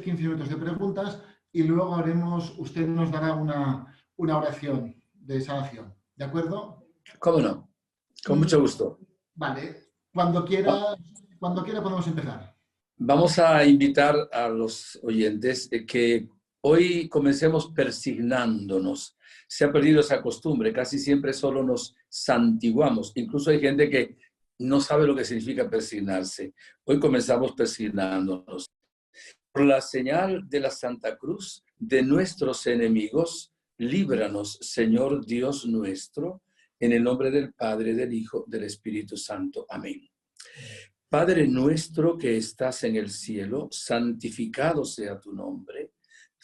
10-15 minutos de preguntas y luego usted nos dará una oración de sanación. ¿De acuerdo? ¿Cómo no? Con mucho gusto. Vale. Cuando quiera podemos empezar. Vamos a invitar a los oyentes que hoy comencemos persignándonos. Se ha perdido esa costumbre, casi siempre solo nos santiguamos. Incluso hay gente que no sabe lo que significa persignarse. Hoy comenzamos persignándonos. Por la señal de la Santa Cruz de nuestros enemigos, líbranos, Señor Dios nuestro, en el nombre del Padre, del Hijo, del Espíritu Santo. Amén. Padre nuestro que estás en el cielo, santificado sea tu nombre.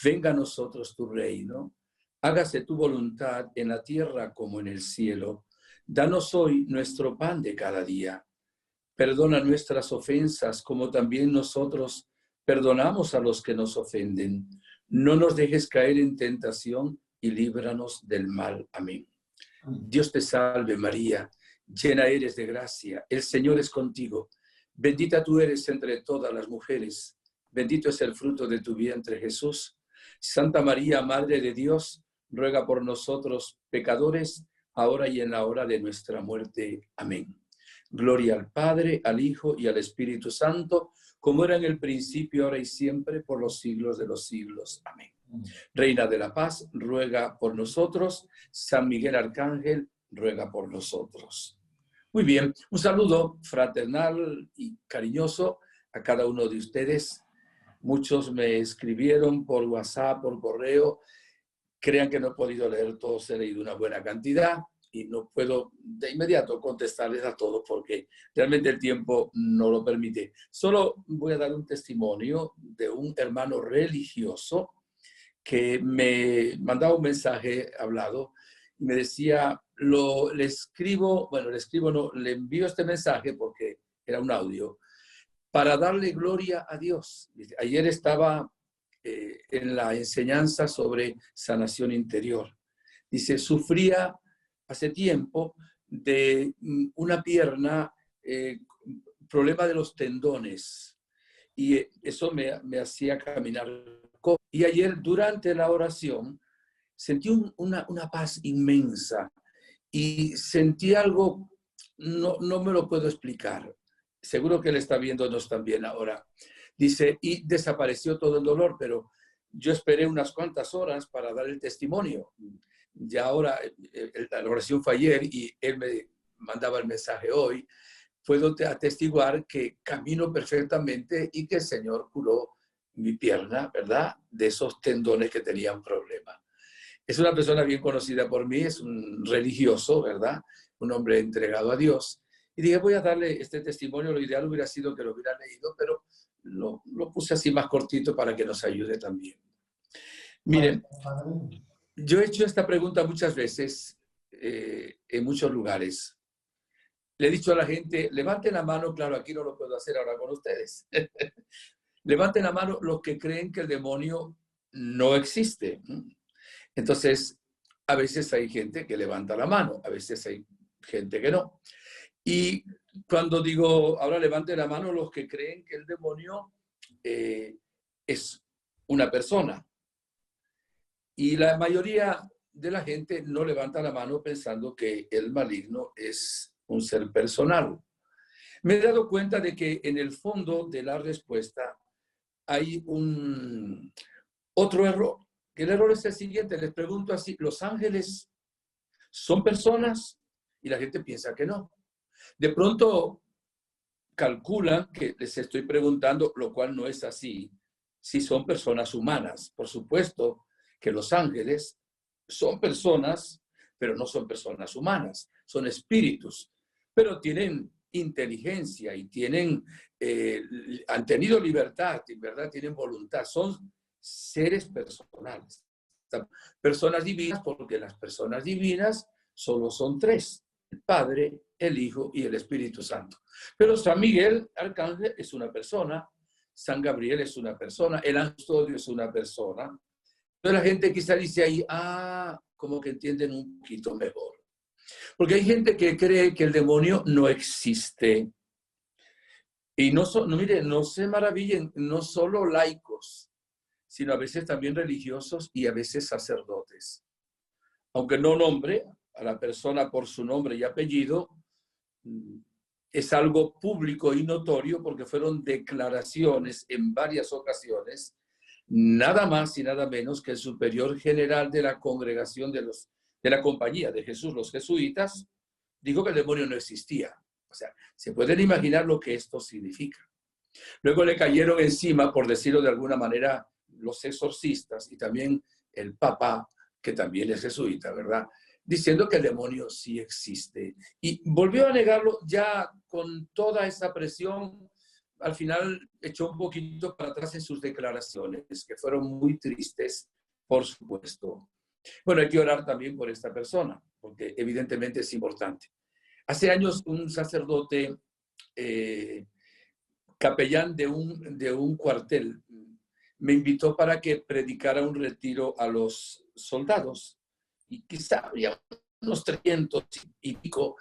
Venga a nosotros tu reino. Hágase tu voluntad en la tierra como en el cielo. Danos hoy nuestro pan de cada día. Perdona nuestras ofensas como también nosotros perdonamos a los que nos ofenden. No nos dejes caer en tentación y líbranos del mal. Amén. Dios te salve María, llena eres de gracia, el Señor es contigo. Bendita tú eres entre todas las mujeres, bendito es el fruto de tu vientre Jesús. Santa María, Madre de Dios, ruega por nosotros pecadores, ahora y en la hora de nuestra muerte. Amén. Gloria al Padre, al Hijo y al Espíritu Santo, como era en el principio, ahora y siempre, por los siglos de los siglos. Amén. Reina de la Paz, ruega por nosotros. San Miguel Arcángel, ruega por nosotros. Muy bien, un saludo fraternal y cariñoso a cada uno de ustedes. Muchos me escribieron por WhatsApp, por correo. Crean que no he podido leer todos, he leído una buena cantidad y no puedo de inmediato contestarles a todos porque realmente el tiempo no lo permite. Solo voy a dar un testimonio de un hermano religioso que me mandaba un mensaje hablado y me decía, le envío este mensaje porque era un audio, para darle gloria a Dios. Ayer estaba en la enseñanza sobre sanación interior. Dice, sufría hace tiempo de una pierna, problema de los tendones, y eso me hacía caminar. Y ayer, durante la oración, sentí una paz inmensa y sentí algo, no me lo puedo explicar. Seguro que él está viéndonos también ahora. Dice, y desapareció todo el dolor, pero yo esperé unas cuantas horas para dar el testimonio. Ya ahora, la oración fue ayer y él me mandaba el mensaje hoy. Puedo atestiguar que camino perfectamente y que el Señor curó mi pierna, ¿verdad? De esos tendones que tenía un problema. Es una persona bien conocida por mí, es un religioso, ¿verdad? Un hombre entregado a Dios. Y dije, voy a darle este testimonio. Lo ideal hubiera sido que lo hubiera leído, pero lo puse así más cortito para que nos ayude también. Miren, yo he hecho esta pregunta muchas veces en muchos lugares. Le he dicho a la gente, levanten la mano, claro, aquí no lo puedo hacer ahora con ustedes. Levanten la mano los que creen que el demonio no existe. Entonces, a veces hay gente que levanta la mano, a veces hay gente que no. Y cuando digo, ahora levanten la mano los que creen que el demonio es una persona. Y la mayoría de la gente no levanta la mano pensando que el maligno es un ser personal. Me he dado cuenta de que en el fondo de la respuesta hay otro error. El error es el siguiente, les pregunto así, ¿los ángeles son personas? Y la gente piensa que no. De pronto calculan que les estoy preguntando, lo cual no es así, si son personas humanas. Por supuesto que los ángeles son personas, pero no son personas humanas, son espíritus, pero tienen inteligencia y han tenido libertad, y verdad, tienen voluntad, son seres personales. Personas divinas, porque las personas divinas solo son tres: el Padre, el Hijo y el Espíritu Santo. Pero San Miguel Arcángel es una persona, San Gabriel es una persona, el ángel custodio es una persona. Entonces la gente quizá dice ahí, como que entienden un poquito mejor. Porque hay gente que cree que el demonio no existe. Y no se maravillen, no solo laicos, sino a veces también religiosos y a veces sacerdotes. Aunque no nombre a la persona por su nombre y apellido, es algo público y notorio porque fueron declaraciones en varias ocasiones, nada más y nada menos que el superior general de la congregación de la compañía de Jesús, los jesuitas, dijo que el demonio no existía. O sea, se pueden imaginar lo que esto significa. Luego le cayeron encima, por decirlo de alguna manera, los exorcistas y también el Papa, que también es jesuita, ¿verdad? Diciendo que el demonio sí existe. Y volvió a negarlo ya con toda esa presión. Al final echó un poquito para atrás en sus declaraciones, que fueron muy tristes, por supuesto. Bueno, hay que orar también por esta persona, porque evidentemente es importante. Hace años un sacerdote capellán de un cuartel me invitó para que predicara un retiro a los soldados. Y quizá había unos 300 y pico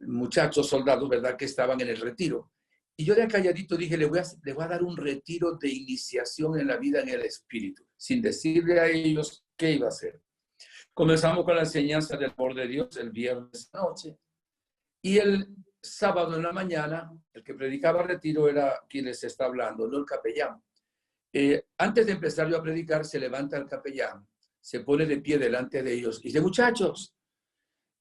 muchachos soldados, ¿verdad?, que estaban en el retiro. Y yo de calladito dije, le voy a dar un retiro de iniciación en la vida en el Espíritu, sin decirle a ellos qué iba a hacer. Comenzamos con la enseñanza del amor de Dios el viernes noche. Y el sábado en la mañana, el que predicaba el retiro era quien les está hablando, no el capellán. Antes de empezar yo a predicar, se levanta el capellán, se pone de pie delante de ellos y dice, muchachos,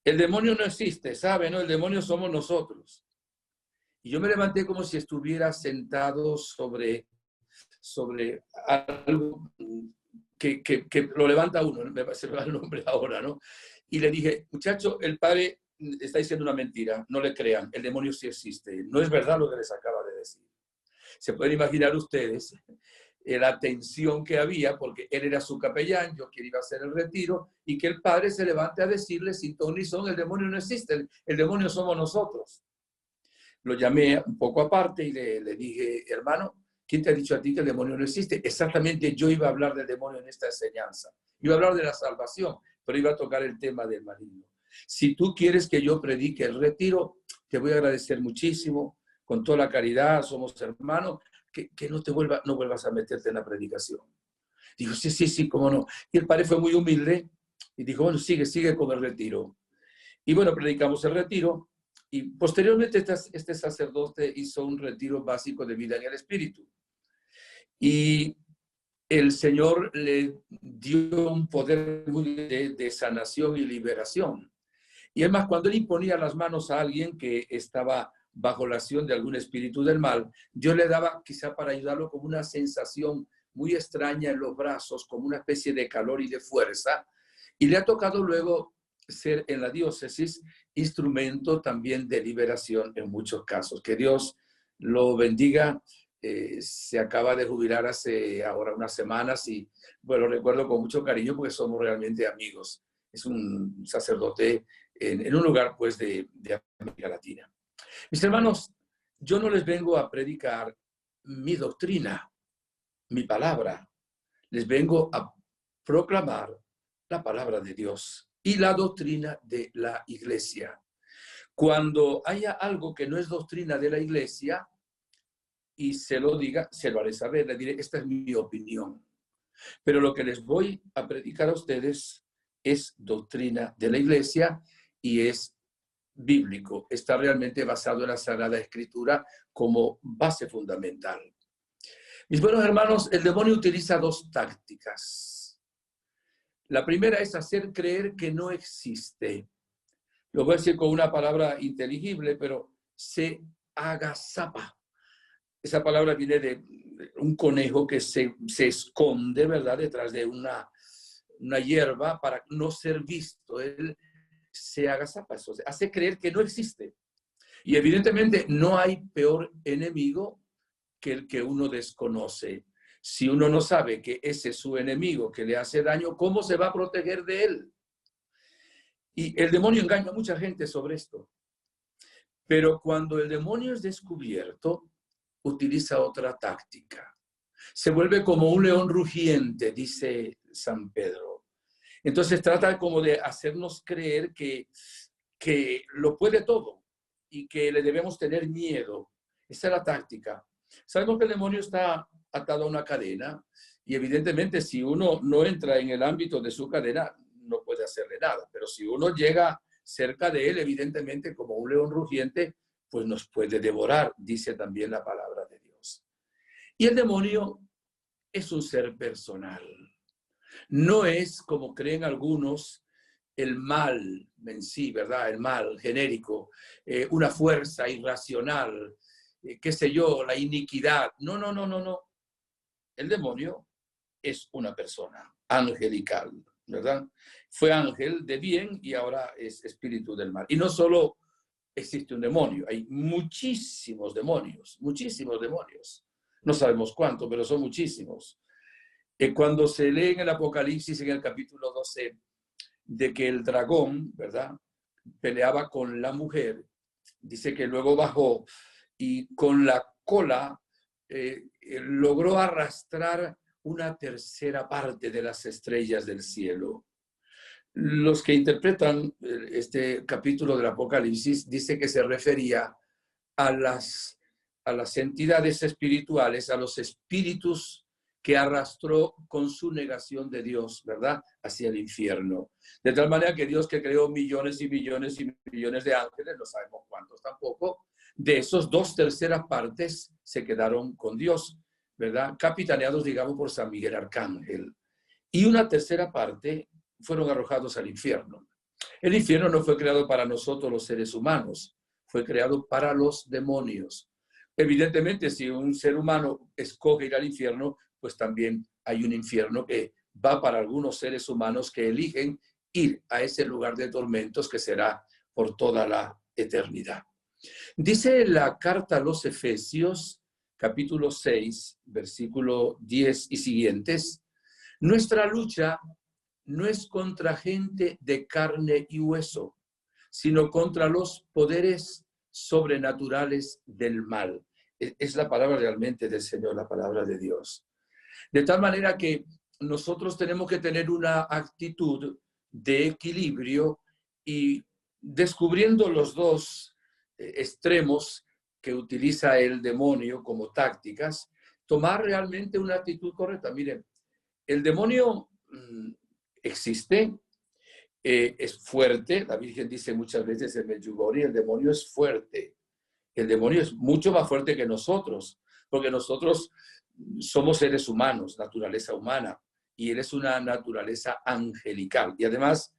el demonio no existe, ¿saben? ¿No? El demonio somos nosotros. Y yo me levanté como si estuviera sentado sobre algo que lo levanta uno, se me va el nombre ahora, ¿no? Y le dije, muchacho, el padre está diciendo una mentira, no le crean, el demonio sí existe, no es verdad lo que les acaba de decir. Se pueden imaginar ustedes la tensión que había, porque él era su capellán, yo quien iba a hacer el retiro, y que el padre se levante a decirle sin ton ni son, el demonio no existe, el demonio somos nosotros. Lo llamé un poco aparte y le dije, hermano, ¿quién te ha dicho a ti que el demonio no existe? Exactamente, yo iba a hablar del demonio en esta enseñanza. Iba a hablar de la salvación, pero iba a tocar el tema del maligno. Si tú quieres que yo predique el retiro, te voy a agradecer muchísimo, con toda la caridad, somos hermanos, que no vuelvas a meterte en la predicación. Dijo, sí, cómo no. Y el padre fue muy humilde y dijo, bueno, sigue con el retiro. Y bueno, predicamos el retiro. Y posteriormente este sacerdote hizo un retiro básico de vida en el Espíritu. Y el Señor le dio un poder de sanación y liberación. Y además, cuando él imponía las manos a alguien que estaba bajo la acción de algún espíritu del mal, yo le daba, quizá para ayudarlo, como una sensación muy extraña en los brazos, como una especie de calor y de fuerza. Y le ha tocado luego ser en la diócesis instrumento también de liberación en muchos casos. Que Dios lo bendiga. Se acaba de jubilar hace ahora unas semanas y, bueno, recuerdo con mucho cariño porque somos realmente amigos. Es un sacerdote en un lugar, pues, de América Latina. Mis hermanos, yo no les vengo a predicar mi doctrina, mi palabra. Les vengo a proclamar la palabra de Dios y la doctrina de la iglesia. Cuando haya algo que no es doctrina de la iglesia y se lo diga, se lo haré saber, le diré, esta es mi opinión. Pero lo que les voy a predicar a ustedes es doctrina de la iglesia y es bíblico. Está realmente basado en la Sagrada Escritura como base fundamental. Mis buenos hermanos, el demonio utiliza dos tácticas. La primera es hacer creer que no existe. Lo voy a decir con una palabra inteligible, pero se agazapa. Esa palabra viene de un conejo que se esconde, ¿verdad?, detrás de una hierba para no ser visto. Él se agazapa, eso hace creer que no existe. Y evidentemente no hay peor enemigo que el que uno desconoce. Si uno no sabe que ese es su enemigo, que le hace daño, ¿cómo se va a proteger de él? Y el demonio engaña a mucha gente sobre esto. Pero cuando el demonio es descubierto, utiliza otra táctica. Se vuelve como un león rugiente, dice San Pedro. Entonces trata como de hacernos creer que lo puede todo y que le debemos tener miedo. Esa es la táctica. Sabemos que el demonio está atado a una cadena Y evidentemente si uno no entra en el ámbito de su cadena, no puede hacerle nada. Pero si uno llega cerca de él, evidentemente como un león rugiente, pues nos puede devorar, dice también la palabra de Dios. Y el demonio es un ser personal. No es, como creen algunos, el mal en sí, ¿verdad? El mal genérico, una fuerza irracional, qué sé yo, la iniquidad. No, no, no, no, no. El demonio es una persona angelical, ¿verdad? Fue ángel de bien y ahora es espíritu del mal. Y no solo existe un demonio, hay muchísimos demonios, muchísimos demonios. No sabemos cuántos, pero son muchísimos. Cuando se lee en el Apocalipsis, en el capítulo 12, de que el dragón, ¿verdad?, peleaba con la mujer, dice que luego bajó y con la cola logró arrastrar una tercera parte de las estrellas del cielo. Los que interpretan este capítulo del Apocalipsis dice que se refería a las entidades espirituales, a los espíritus que arrastró con su negación de Dios, ¿verdad?, hacia el infierno. De tal manera que Dios, que creó millones y millones y millones de ángeles, no sabemos cuántos tampoco, de esos 2/3 partes se quedaron con Dios, ¿verdad?, capitaneados, digamos, por San Miguel Arcángel. Y una tercera parte fueron arrojados al infierno. El infierno no fue creado para nosotros los seres humanos, fue creado para los demonios. Evidentemente, si un ser humano escoge ir al infierno, pues también hay un infierno que va para algunos seres humanos que eligen ir a ese lugar de tormentos que será por toda la eternidad. Dice la carta a los Efesios, capítulo 6, versículo 10 y siguientes, nuestra lucha no es contra gente de carne y hueso, sino contra los poderes sobrenaturales del mal. Es la palabra realmente del Señor, la palabra de Dios. De tal manera que nosotros tenemos que tener una actitud de equilibrio y descubriendo los dos extremos que utiliza el demonio como tácticas, tomar realmente una actitud correcta. Miren, el demonio existe, es fuerte. La Virgen dice muchas veces en Medjugorje, el demonio es fuerte. El demonio es mucho más fuerte que nosotros, porque nosotros somos seres humanos, naturaleza humana, y él es una naturaleza angelical. Y además,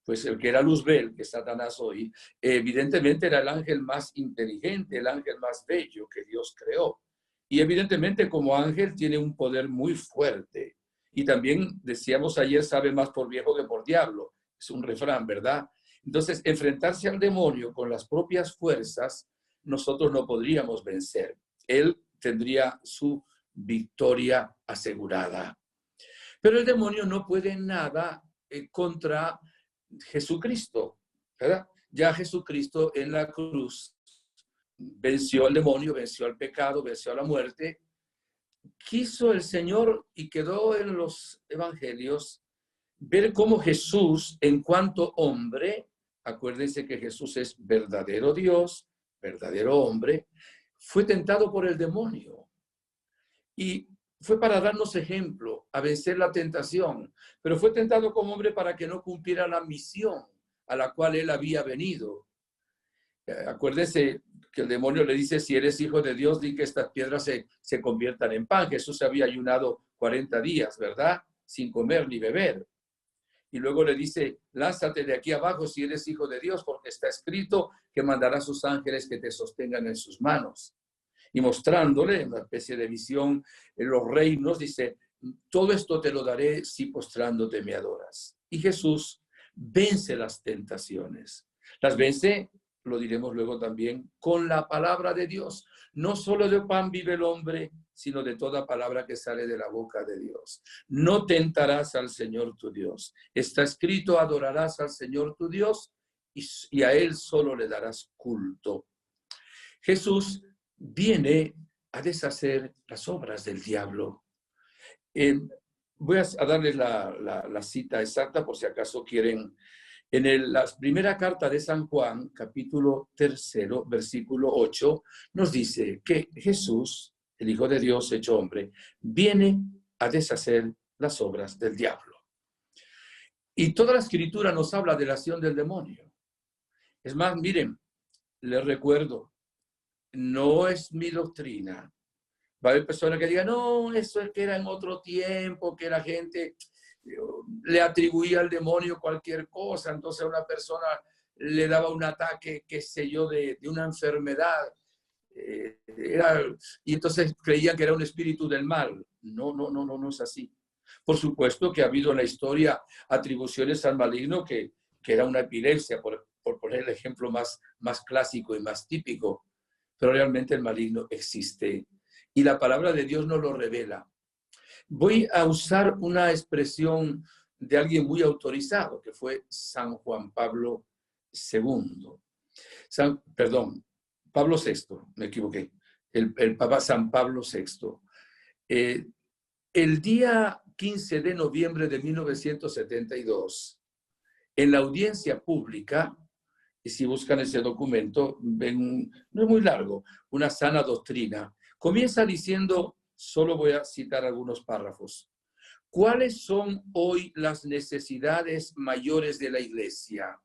pues el que era Luzbel, que es Satanás hoy, evidentemente era el ángel más inteligente, el ángel más bello que Dios creó. Y evidentemente como ángel tiene un poder muy fuerte. Y también, decíamos ayer, sabe más por viejo que por diablo. Es un refrán, ¿verdad? Entonces, enfrentarse al demonio con las propias fuerzas, nosotros no podríamos vencer. Él tendría su victoria asegurada. Pero el demonio no puede nada contra Jesucristo, ¿verdad? Ya Jesucristo en la cruz venció al demonio, venció al pecado, venció a la muerte. Quiso el Señor, y quedó en los evangelios, ver cómo Jesús, en cuanto hombre, acuérdense que Jesús es verdadero Dios, verdadero hombre, fue tentado por el demonio. Y fue para darnos ejemplo, a vencer la tentación, pero fue tentado como hombre para que no cumpliera la misión a la cual él había venido. Acuérdense que el demonio le dice, si eres hijo de Dios, di que estas piedras se conviertan en pan. Jesús había ayunado 40 días, ¿verdad? Sin comer ni beber. Y luego le dice, lánzate de aquí abajo si eres hijo de Dios, porque está escrito que mandará a sus ángeles que te sostengan en sus manos. Y mostrándole en una especie de visión en los reinos, dice, todo esto te lo daré si postrándote me adoras. Y Jesús vence las tentaciones. Las vence, lo diremos luego también, con la palabra de Dios. No solo de pan vive el hombre, sino de toda palabra que sale de la boca de Dios. No tentarás al Señor tu Dios. Está escrito, adorarás al Señor tu Dios y a Él solo le darás culto. Jesús viene a deshacer las obras del diablo. Voy a darles la cita exacta por si acaso quieren. En la primera carta de San Juan, capítulo 3, versículo 8, nos dice que Jesús, el Hijo de Dios hecho hombre, viene a deshacer las obras del diablo. Y toda la Escritura nos habla de la acción del demonio. Es más, miren, les recuerdo, no es mi doctrina. Va a haber personas que digan, no, eso es que era en otro tiempo, que la gente le atribuía al demonio cualquier cosa, entonces a una persona le daba un ataque, qué sé yo, de una enfermedad, y entonces creían que era un espíritu del mal. No es así. Por supuesto que ha habido en la historia atribuciones al maligno que era una epilepsia, por poner el ejemplo más clásico y más típico, pero realmente el maligno existe y la palabra de Dios nos lo revela. Voy a usar una expresión de alguien muy autorizado, que fue San Juan Pablo II. Pablo VI, me equivoqué. El Papa San Pablo VI. El día 15 de noviembre de 1972, en la audiencia pública, y si buscan ese documento, ven, no es muy largo, una sana doctrina, comienza diciendo, solo voy a citar algunos párrafos. ¿Cuáles son hoy las necesidades mayores de la Iglesia?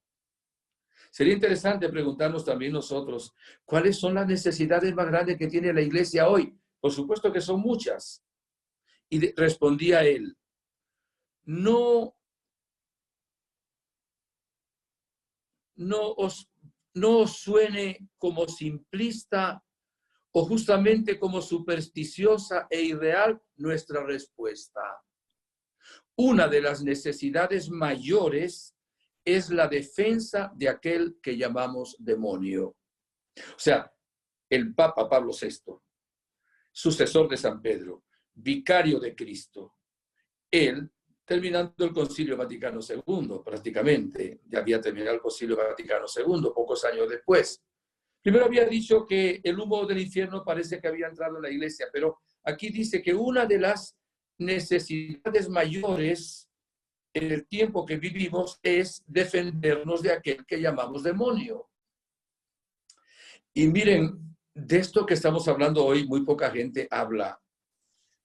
Sería interesante preguntarnos también nosotros, ¿cuáles son las necesidades más grandes que tiene la Iglesia hoy? Por supuesto que son muchas. Y respondía él, no os suene como simplista o justamente como supersticiosa e irreal nuestra respuesta. Una de las necesidades mayores es la defensa de aquel que llamamos demonio. O sea, el Papa Pablo VI, sucesor de San Pedro, vicario de Cristo, él, terminando el Concilio Vaticano II, prácticamente, ya había terminado el Concilio Vaticano II, pocos años después. Primero había dicho que el humo del infierno parece que había entrado en la iglesia, pero aquí dice que una de las necesidades mayores en el tiempo que vivimos es defendernos de aquel que llamamos demonio. Y miren, de esto que estamos hablando hoy, muy poca gente habla.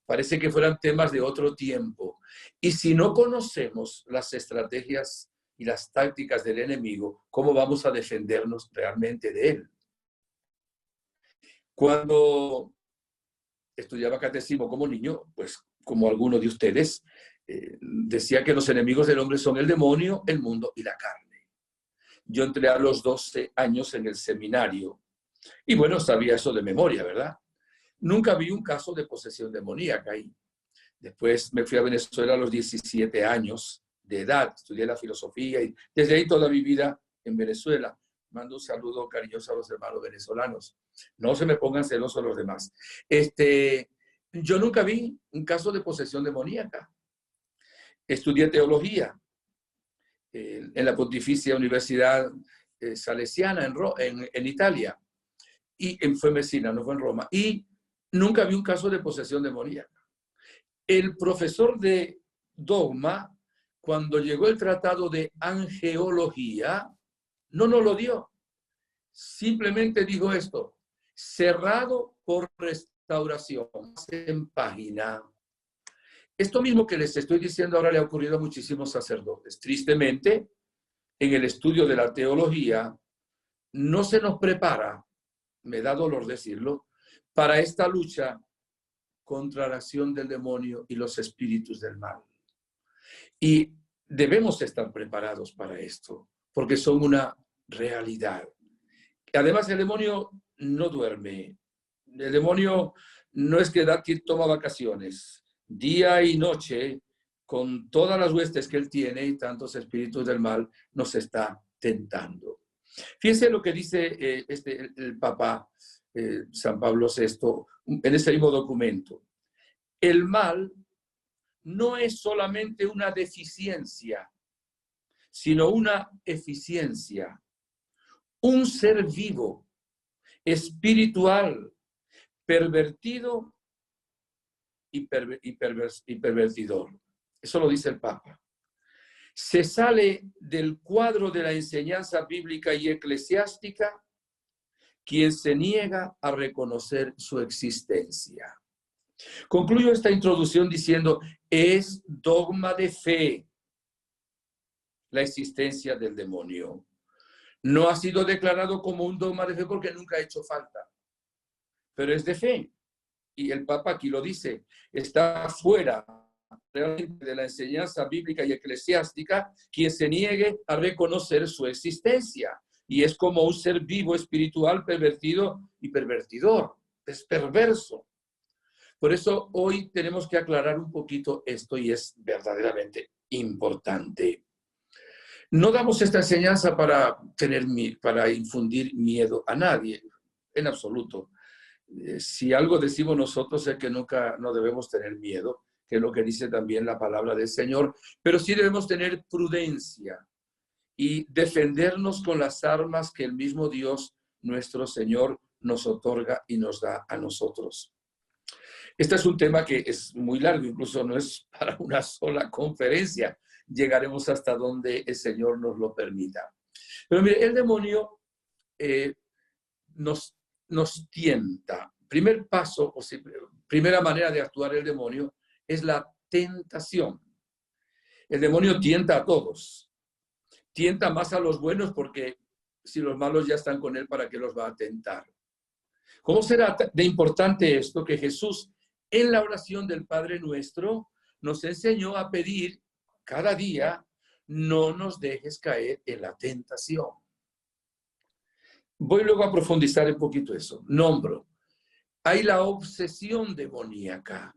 Parece que fueran temas de otro tiempo. Y si no conocemos las estrategias y las tácticas del enemigo, ¿cómo vamos a defendernos realmente de él? Cuando estudiaba catecismo como niño, pues como alguno de ustedes, decía que los enemigos del hombre son el demonio, el mundo y la carne. Yo entré a los 12 años en el seminario y bueno, sabía eso de memoria, ¿verdad? Nunca vi un caso de posesión demoníaca ahí. Después me fui a Venezuela a los 17 años de edad, estudié la filosofía y desde ahí toda mi vida en Venezuela. Mando un saludo cariñoso a los hermanos venezolanos. No se me pongan celosos los demás. Yo nunca vi un caso de posesión demoníaca. Estudié teología en la Pontificia Universidad Salesiana en Italia. Fue en Messina, no fue en Roma. Y nunca vi un caso de posesión demoníaca. El profesor de dogma, cuando llegó el tratado de angeología, no nos lo dio. Simplemente dijo esto, cerrado por restauración, en página. Esto mismo que les estoy diciendo ahora le ha ocurrido a muchísimos sacerdotes. Tristemente, en el estudio de la teología, no se nos prepara, me da dolor decirlo, para esta lucha contra la acción del demonio y los espíritus del mal. Y debemos estar preparados para esto, porque son una realidad. Además, el demonio no duerme. El demonio no es que toma vacaciones. Día y noche, con todas las huestes que él tiene y tantos espíritus del mal, nos está tentando. Fíjense lo que dice el Papa San Pablo VI en ese mismo documento. El mal no es solamente una deficiencia, sino una eficiencia. Un ser vivo, espiritual, pervertido y pervertidor. Eso lo dice el Papa. Se sale del cuadro de la enseñanza bíblica y eclesiástica quien se niega a reconocer su existencia. Concluyo esta introducción diciendo, es dogma de fe la existencia del demonio. No ha sido declarado como un dogma de fe porque nunca ha hecho falta, pero es de fe. Y el Papa aquí lo dice, está fuera realmente de la enseñanza bíblica y eclesiástica quien se niegue a reconocer su existencia. Y es como un ser vivo, espiritual, pervertido y pervertidor. Es perverso. Por eso hoy tenemos que aclarar un poquito esto y es verdaderamente importante. No damos esta enseñanza para infundir miedo a nadie, en absoluto. Si algo decimos nosotros es que nunca no debemos tener miedo, que es lo que dice también la palabra del Señor, pero sí debemos tener prudencia y defendernos con las armas que el mismo Dios, nuestro Señor, nos otorga y nos da a nosotros. Este es un tema que es muy largo, incluso no es para una sola conferencia. Llegaremos hasta donde el Señor nos lo permita. Pero mire, el demonio nos tienta. Primer paso, o sea, primera manera de actuar el demonio es la tentación. El demonio tienta a todos. Tienta más a los buenos porque si los malos ya están con él, ¿para qué los va a tentar? ¿Cómo será de importante esto que Jesús en la oración del Padre Nuestro nos enseñó a pedir cada día, no nos dejes caer en la tentación? Voy luego a profundizar un poquito eso. Nombro. Hay la obsesión demoníaca,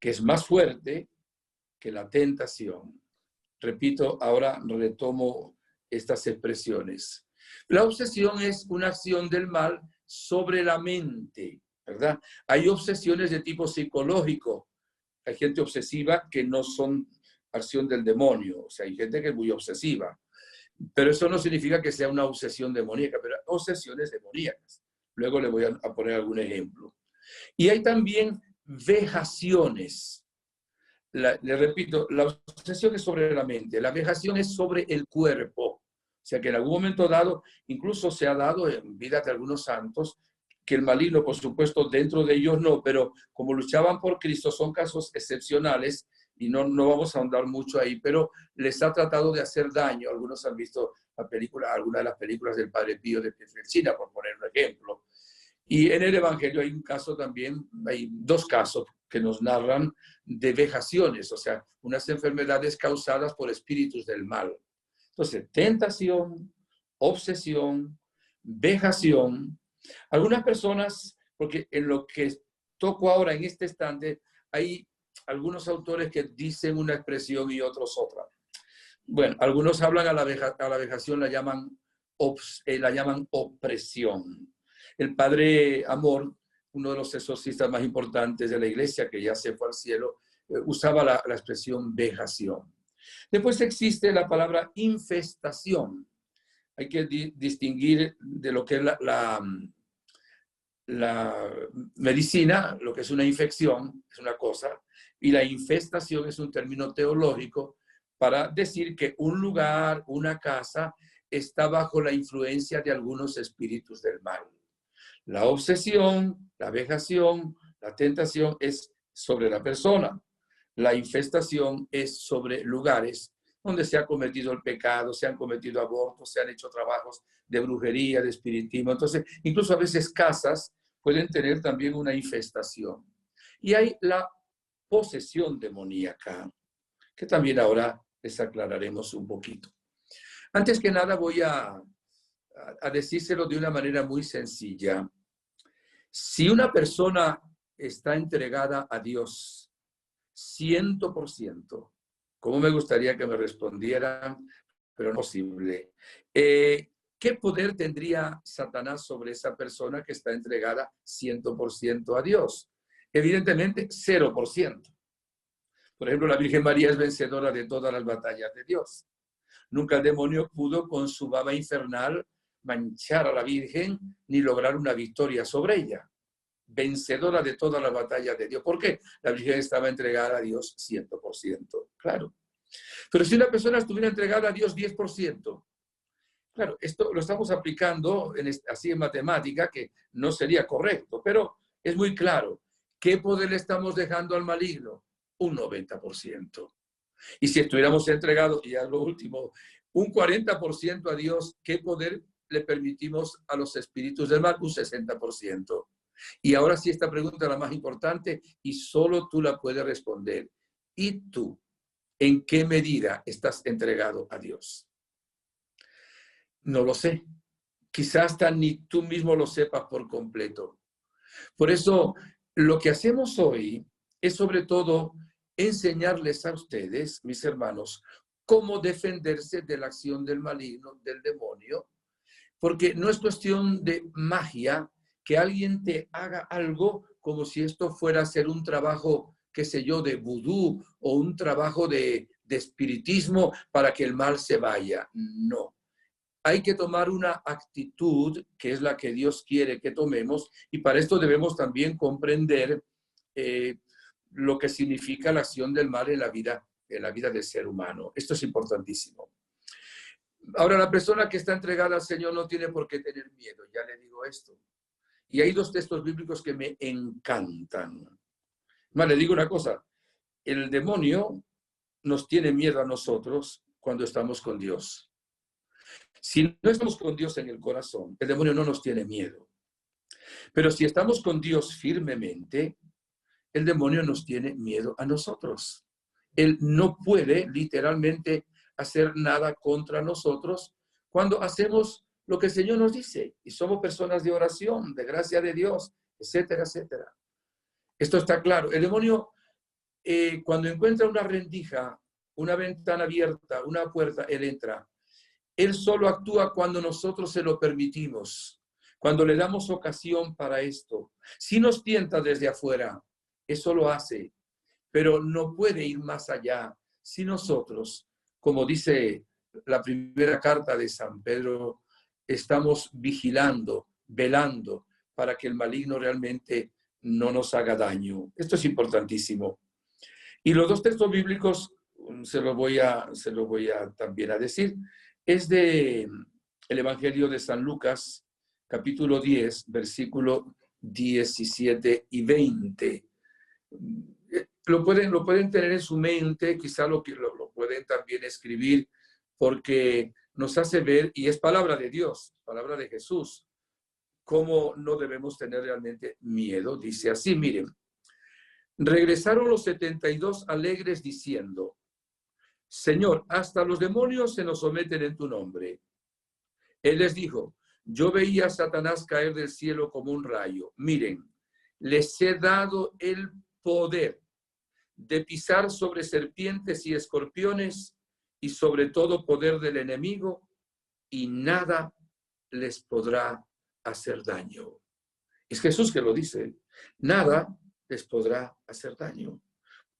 que es más fuerte que la tentación. Repito, ahora retomo estas expresiones. La obsesión es una acción del mal sobre la mente, ¿verdad? Hay obsesiones de tipo psicológico. Hay gente obsesiva que no son acción del demonio. O sea, hay gente que es muy obsesiva. Pero eso no significa que sea una obsesión demoníaca, pero obsesiones demoníacas. Luego le voy a poner algún ejemplo. Y hay también vejaciones. Le repito, la obsesión es sobre la mente, la vejación es sobre el cuerpo. O sea que en algún momento dado, incluso se ha dado en vida de algunos santos, que el maligno, por supuesto, dentro de ellos no, pero como luchaban por Cristo, son casos excepcionales y no vamos a ahondar mucho ahí, pero les ha tratado de hacer daño. Algunos han visto alguna de las películas del Padre Pío de Pietrelcina, por poner un ejemplo. Y en el Evangelio hay un caso también, hay dos casos que nos narran de vejaciones, o sea, unas enfermedades causadas por espíritus del mal. Entonces, tentación, obsesión, vejación. Algunas personas, porque en lo que toco ahora en este estante, hay algunos autores que dicen una expresión y otros otra. Bueno, algunos hablan a la vejación, la llaman opresión. El padre Amor, uno de los exorcistas más importantes de la iglesia, que ya se fue al cielo, usaba la expresión vejación. Después existe la palabra infestación. Hay que distinguir de lo que es la medicina, lo que es una infección, es una cosa, y la infestación es un término teológico para decir que un lugar, una casa, está bajo la influencia de algunos espíritus del mal. La obsesión, la vejación, la tentación es sobre la persona. La infestación es sobre lugares donde se ha cometido el pecado, se han cometido abortos, se han hecho trabajos de brujería, de espiritismo. Entonces, incluso a veces casas pueden tener también una infestación. Y hay la posesión demoníaca, que también ahora les aclararemos un poquito. Antes que nada voy a decírselo de una manera muy sencilla. Si una persona está entregada a Dios 100%, como me gustaría que me respondieran, pero no es posible. ¿Qué poder tendría Satanás sobre esa persona que está entregada 100% a Dios? Evidentemente, 0%. Por ejemplo, la Virgen María es vencedora de todas las batallas de Dios. Nunca el demonio pudo con su baba infernal manchar a la Virgen ni lograr una victoria sobre ella. Vencedora de todas las batallas de Dios. ¿Por qué? La Virgen estaba entregada a Dios 100%. Claro. Pero si una persona estuviera entregada a Dios 10%, claro, esto lo estamos aplicando así en matemática, que no sería correcto, pero es muy claro. ¿Qué poder le estamos dejando al maligno? Un 90%. Y si estuviéramos entregados, y ya lo último, un 40% a Dios, ¿qué poder le permitimos a los espíritus del mal? Un 60%. Y ahora sí, esta pregunta es la más importante y solo tú la puedes responder. ¿Y tú, en qué medida estás entregado a Dios? No lo sé. Quizás hasta ni tú mismo lo sepas por completo. Por eso, lo que hacemos hoy es sobre todo enseñarles a ustedes, mis hermanos, cómo defenderse de la acción del maligno, del demonio, porque no es cuestión de magia que alguien te haga algo como si esto fuera a ser un trabajo, qué sé yo, de vudú o un trabajo de espiritismo para que el mal se vaya. No. Hay que tomar una actitud que es la que Dios quiere que tomemos y para esto debemos también comprender lo que significa la acción del mal en la vida del ser humano. Esto es importantísimo. Ahora, la persona que está entregada al Señor no tiene por qué tener miedo, ya le digo esto. Y hay dos textos bíblicos que me encantan. Más, le digo una cosa, el demonio nos tiene miedo a nosotros cuando estamos con Dios. Si no estamos con Dios en el corazón, el demonio no nos tiene miedo. Pero si estamos con Dios firmemente, el demonio nos tiene miedo a nosotros. Él no puede literalmente hacer nada contra nosotros cuando hacemos lo que el Señor nos dice y somos personas de oración, de gracia de Dios, etcétera, etcétera. Esto está claro. El demonio, cuando encuentra una rendija, una ventana abierta, una puerta, él entra. Él solo actúa cuando nosotros se lo permitimos, cuando le damos ocasión para esto. Si nos tienta desde afuera, eso lo hace, pero no puede ir más allá si nosotros, como dice la primera carta de San Pedro, estamos vigilando, velando para que el maligno realmente no nos haga daño. Esto es importantísimo. Y los dos textos bíblicos se lo voy a también a decir. Es de el Evangelio de San Lucas, capítulo 10, versículo 17 y 20. Lo pueden tener en su mente, quizá lo pueden también escribir, porque nos hace ver, y es palabra de Dios, palabra de Jesús, cómo no debemos tener realmente miedo. Dice así, miren, regresaron los 72 alegres diciendo, Señor, hasta los demonios se nos someten en tu nombre. Él les dijo, yo veía a Satanás caer del cielo como un rayo. Miren, les he dado el poder de pisar sobre serpientes y escorpiones y sobre todo poder del enemigo y nada les podrá hacer daño. Es Jesús que lo dice, nada les podrá hacer daño.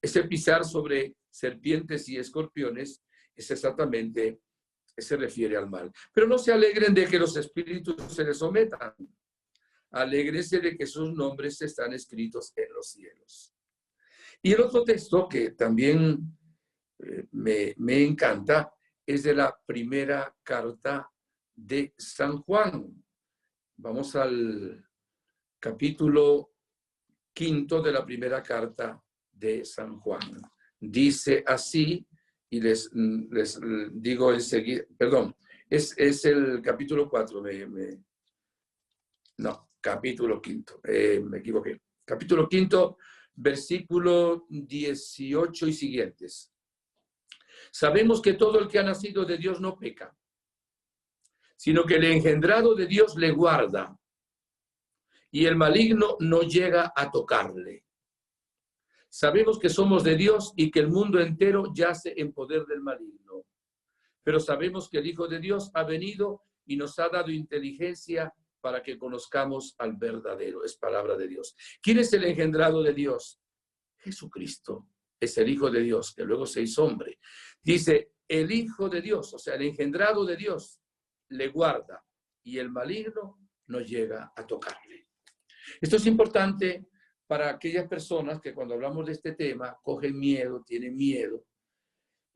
Ese pisar sobre serpientes y escorpiones es exactamente, se refiere al mal. Pero no se alegren de que los espíritus se les sometan. Alégrense de que sus nombres están escritos en los cielos. Y el otro texto que también me encanta es de la primera carta de San Juan. Vamos al capítulo 5 de la primera carta de San Juan. Dice así, y les digo enseguida, perdón, es el capítulo 4, no, capítulo 5, me equivoqué. Capítulo 5, versículo 18 y siguientes. Sabemos que todo el que ha nacido de Dios no peca, sino que el engendrado de Dios le guarda, y el maligno no llega a tocarle. Sabemos que somos de Dios y que el mundo entero yace en poder del maligno. Pero sabemos que el Hijo de Dios ha venido y nos ha dado inteligencia para que conozcamos al verdadero. Es palabra de Dios. ¿Quién es el engendrado de Dios? Jesucristo es el Hijo de Dios, que luego se hizo hombre. Dice, el Hijo de Dios, o sea, el engendrado de Dios, le guarda y el maligno no llega a tocarle. Esto es importante para aquellas personas que cuando hablamos de este tema cogen miedo, tienen miedo.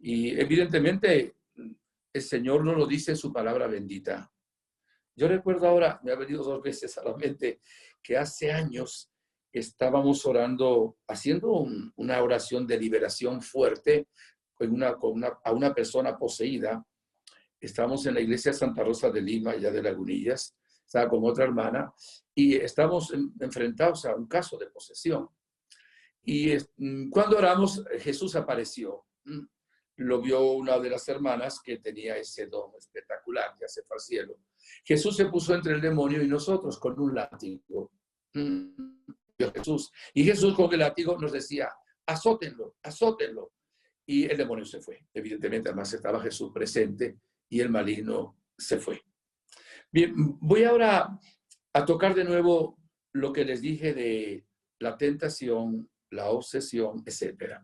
Y evidentemente el Señor nos lo dice en su palabra bendita. Yo recuerdo ahora, me ha venido 2 veces a la mente, que hace años estábamos orando, haciendo una oración de liberación fuerte a una persona poseída. Estábamos en la iglesia Santa Rosa de Lima, allá de Lagunillas, estaba con otra hermana, y estábamos enfrentados a un caso de posesión. Y cuando oramos, Jesús apareció. Lo vio una de las hermanas que tenía ese don espectacular, ya se fue al cielo. Jesús se puso entre el demonio y nosotros con un látigo. Jesús. Y Jesús con el látigo nos decía, azótenlo, azótenlo. Y el demonio se fue. Evidentemente, además estaba Jesús presente y el maligno se fue. Bien, voy ahora a tocar de nuevo lo que les dije de la tentación, la obsesión, etc.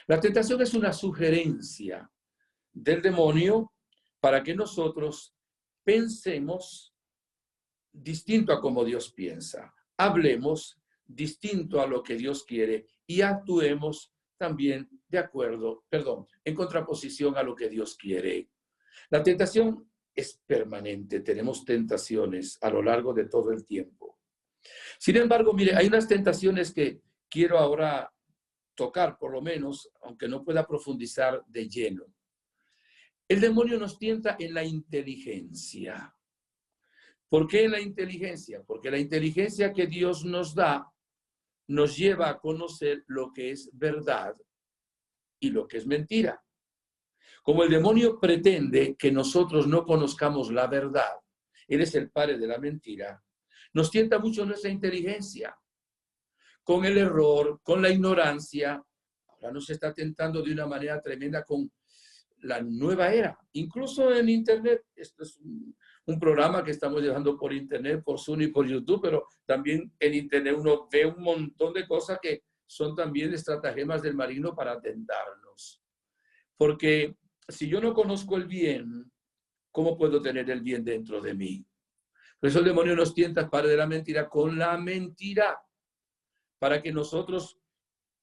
La tentación es una sugerencia del demonio para que nosotros pensemos distinto a como Dios piensa, hablemos distinto a lo que Dios quiere y actuemos también en contraposición a lo que Dios quiere. La tentación es permanente, tenemos tentaciones a lo largo de todo el tiempo. Sin embargo, mire, hay unas tentaciones que quiero ahora tocar, por lo menos, aunque no pueda profundizar de lleno. El demonio nos tienta en la inteligencia. ¿Por qué en la inteligencia? Porque la inteligencia que Dios nos da nos lleva a conocer lo que es verdad y lo que es mentira. Como el demonio pretende que nosotros no conozcamos la verdad, él es el padre de la mentira, nos tienta mucho nuestra inteligencia. Con el error, con la ignorancia, ahora nos está tentando de una manera tremenda con la nueva era. Incluso en Internet, esto es un programa que estamos llevando por Internet, por Zoom y por YouTube, pero también en Internet uno ve un montón de cosas que son también estratagemas del maligno para tentarnos. Porque si yo no conozco el bien, ¿cómo puedo tener el bien dentro de mí? Por eso el demonio nos tienta, padre de la mentira, con la mentira, para que nosotros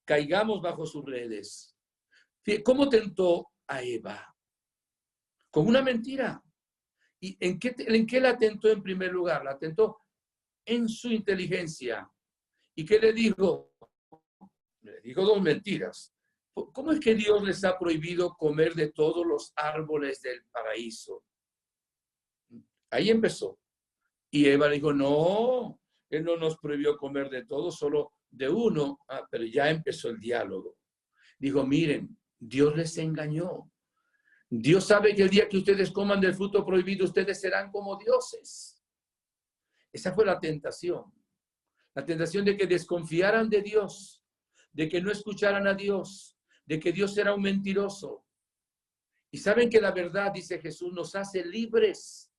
caigamos bajo sus redes. ¿Cómo tentó a Eva? Con una mentira. ¿Y en qué la tentó en primer lugar? La tentó en su inteligencia. ¿Y qué le dijo? Le dijo dos mentiras. ¿Cómo es que Dios les ha prohibido comer de todos los árboles del paraíso? Ahí empezó. Y Eva le dijo, no, Él no nos prohibió comer de todo, solo de uno. Pero ya empezó el diálogo. Dijo, miren, Dios les engañó. Dios sabe que el día que ustedes coman del fruto prohibido, ustedes serán como dioses. Esa fue la tentación. La tentación de que desconfiaran de Dios, de que no escucharan a Dios, de que Dios era un mentiroso. Y saben que la verdad, dice Jesús, nos hace libres.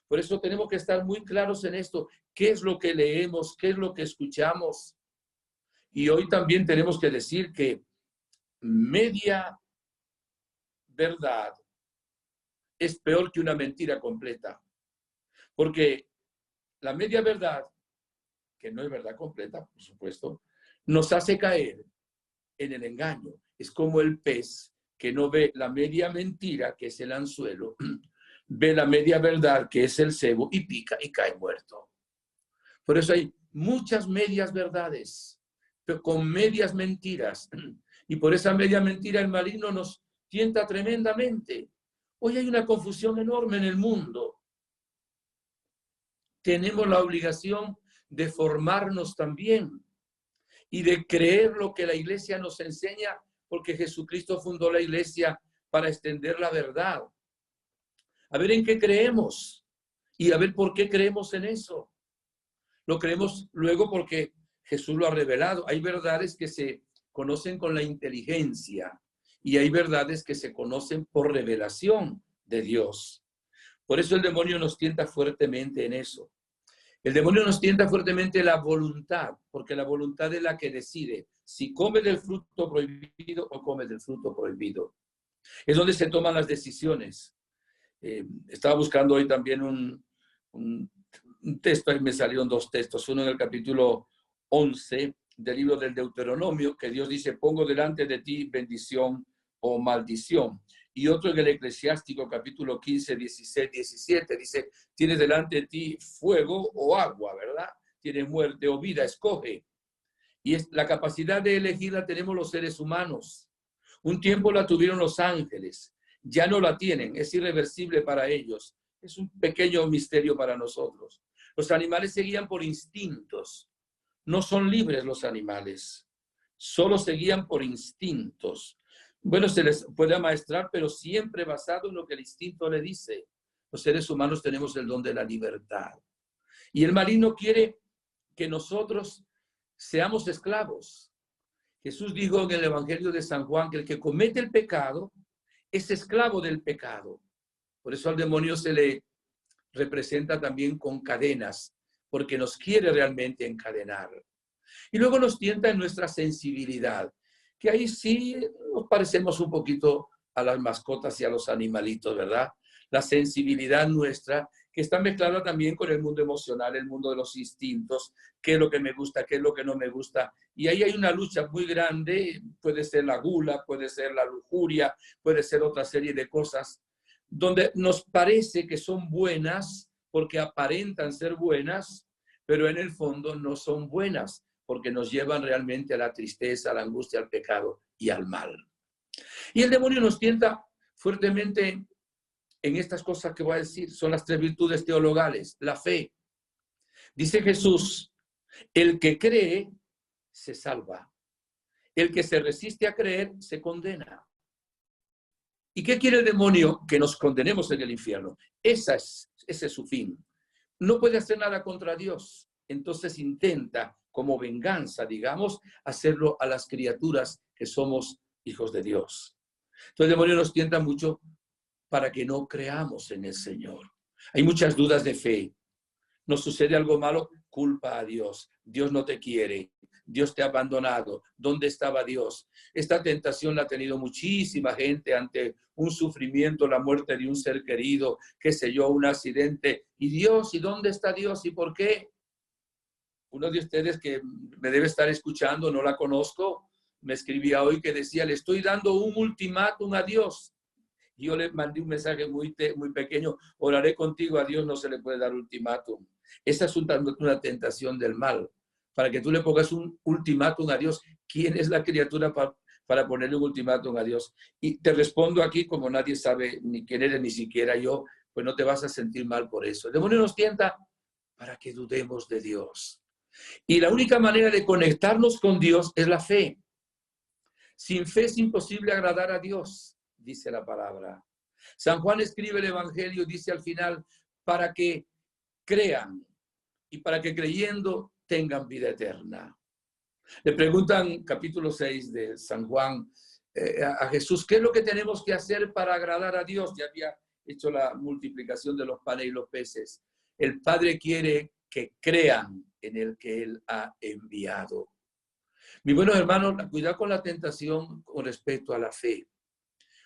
Por eso tenemos que estar muy claros en esto. ¿Qué es lo que leemos? ¿Qué es lo que escuchamos? Y hoy también tenemos que decir que media verdad es peor que una mentira completa. Porque la media verdad, que no es verdad completa, por supuesto, nos hace caer en el engaño. Es como el pez que no ve la media mentira, que es el anzuelo, ve la media verdad, que es el cebo, y pica y cae muerto. Por eso hay muchas medias verdades, pero con medias mentiras. Y por esa media mentira el maligno nos tienta tremendamente. Hoy hay una confusión enorme en el mundo. Tenemos la obligación de formarnos también y de creer lo que la iglesia nos enseña, porque Jesucristo fundó la iglesia para extender la verdad. A ver en qué creemos y a ver por qué creemos en eso. Lo creemos luego porque Jesús lo ha revelado. Hay verdades que se conocen con la inteligencia y hay verdades que se conocen por revelación de Dios. Por eso el demonio nos tienta fuertemente en eso. El demonio nos tienta fuertemente la voluntad, porque la voluntad es la que decide si come del fruto prohibido o come del fruto prohibido. Es donde se toman las decisiones. Estaba buscando hoy también un texto, y me salieron dos textos. Uno en el capítulo 11 del libro del Deuteronomio, que Dios dice, pongo delante de ti bendición o maldición. Y otro en el Eclesiástico, capítulo 15, 16, 17, dice, tienes delante de ti fuego o agua, ¿verdad? Tienes muerte o vida, escoge. Y la capacidad de elegir la tenemos los seres humanos. Un tiempo la tuvieron los ángeles, ya no la tienen, es irreversible para ellos. Es un pequeño misterio para nosotros. Los animales se guían por instintos. No son libres los animales, solo se guían por instintos. Bueno, se les puede amaestrar, pero siempre basado en lo que el instinto le dice. Los seres humanos tenemos el don de la libertad. Y el maligno quiere que nosotros seamos esclavos. Jesús dijo en el Evangelio de San Juan que el que comete el pecado es esclavo del pecado. Por eso al demonio se le representa también con cadenas, porque nos quiere realmente encadenar. Y luego nos tienta en nuestra sensibilidad, que ahí sí nos parecemos un poquito a las mascotas y a los animalitos, ¿verdad? La sensibilidad nuestra, que está mezclada también con el mundo emocional, el mundo de los instintos, qué es lo que me gusta, qué es lo que no me gusta. Y ahí hay una lucha muy grande, puede ser la gula, puede ser la lujuria, puede ser otra serie de cosas, donde nos parece que son buenas porque aparentan ser buenas, pero en el fondo no son buenas porque nos llevan realmente a la tristeza, a la angustia, al pecado y al mal. Y el demonio nos tienta fuertemente en estas cosas que voy a decir. Son las 3 virtudes teologales. La fe. Dice Jesús, el que cree se salva. El que se resiste a creer se condena. ¿Y qué quiere el demonio? Que nos condenemos en el infierno. Ese es su fin. No puede hacer nada contra Dios. Entonces intenta, como venganza, digamos, hacerlo a las criaturas que somos hijos de Dios. Entonces el demonio nos tienta mucho para que no creamos en el Señor. Hay muchas dudas de fe. Nos sucede algo malo, culpa a Dios. Dios no te quiere. Dios te ha abandonado. ¿Dónde estaba Dios? Esta tentación la ha tenido muchísima gente ante un sufrimiento, la muerte de un ser querido, qué sé yo, un accidente. ¿Y Dios? ¿Y dónde está Dios? ¿Y por qué? Uno de ustedes que me debe estar escuchando, no la conozco, me escribía hoy que decía, le estoy dando un ultimátum a Dios. Y yo le mandé un mensaje muy pequeño, oraré contigo, a Dios no se le puede dar ultimátum. Esa es una tentación del mal. Para que tú le pongas un ultimátum a Dios, ¿quién es la criatura para ponerle un ultimátum a Dios? Y te respondo aquí, como nadie sabe ni quién eres, ni siquiera yo, pues no te vas a sentir mal por eso. El demonio nos tienta para que dudemos de Dios. Y la única manera de conectarnos con Dios es la fe. Sin fe es imposible agradar a Dios, dice la palabra. San Juan escribe el Evangelio, dice al final, para que crean y para que creyendo tengan vida eterna. Le preguntan, capítulo 6 de San Juan, a Jesús, ¿qué es lo que tenemos que hacer para agradar a Dios? Ya había hecho la multiplicación de los panes y los peces. El Padre quiere que crean en el que Él ha enviado. Mis buenos hermanos, cuidado con la tentación con respecto a la fe,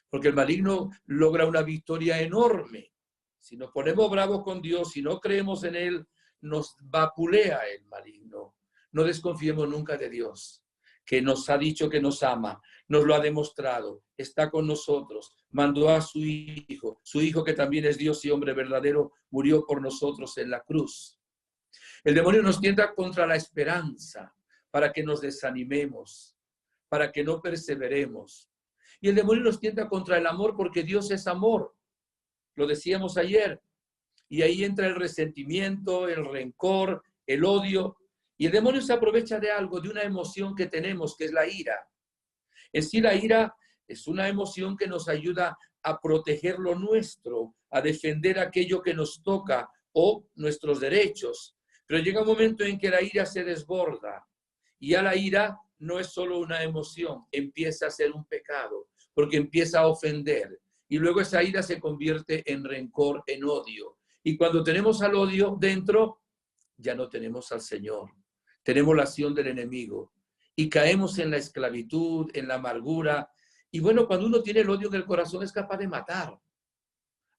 porque el maligno logra una victoria enorme. Si nos ponemos bravos con Dios, si no creemos en Él, nos vapulea el maligno. No desconfiemos nunca de Dios, que nos ha dicho que nos ama, nos lo ha demostrado, está con nosotros, mandó a su Hijo que también es Dios y hombre verdadero, murió por nosotros en la cruz. El demonio nos tienta contra la esperanza, para que nos desanimemos, para que no perseveremos. Y el demonio nos tienta contra el amor, porque Dios es amor. Lo decíamos ayer. Y ahí entra el resentimiento, el rencor, el odio. Y el demonio se aprovecha de algo, de una emoción que tenemos, que es la ira. En sí, la ira es una emoción que nos ayuda a proteger lo nuestro, a defender aquello que nos toca o nuestros derechos. Pero llega un momento en que la ira se desborda. Y ya la ira no es solo una emoción, empieza a ser un pecado, porque empieza a ofender. Y luego esa ira se convierte en rencor, en odio. Y cuando tenemos al odio dentro, ya no tenemos al Señor. Tenemos la acción del enemigo. Y caemos en la esclavitud, en la amargura. Y bueno, cuando uno tiene el odio en el corazón, es capaz de matar.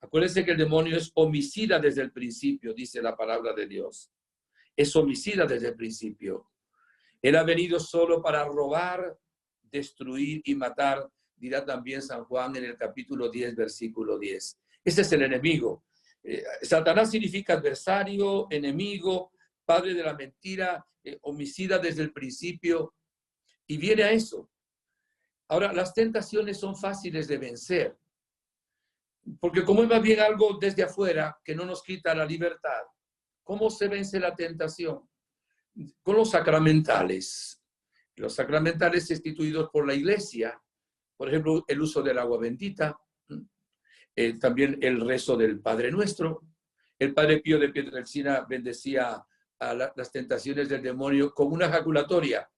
Acuérdense que el demonio es homicida desde el principio, dice la palabra de Dios. Es homicida desde el principio. Él ha venido solo para robar, destruir y matar, dirá también San Juan en el capítulo 10, versículo 10. Ese es el enemigo. Satanás significa adversario, enemigo, padre de la mentira, homicida desde el principio, y viene a eso. Ahora, las tentaciones son fáciles de vencer, porque como es más bien algo desde afuera que no nos quita la libertad, ¿cómo se vence la tentación? Con los sacramentales. Los sacramentales instituidos por la Iglesia, por ejemplo, el uso del agua bendita, también el rezo del Padre Nuestro. El Padre Pío de Pietrelcina bendecía a las tentaciones del demonio con una ejaculatoria: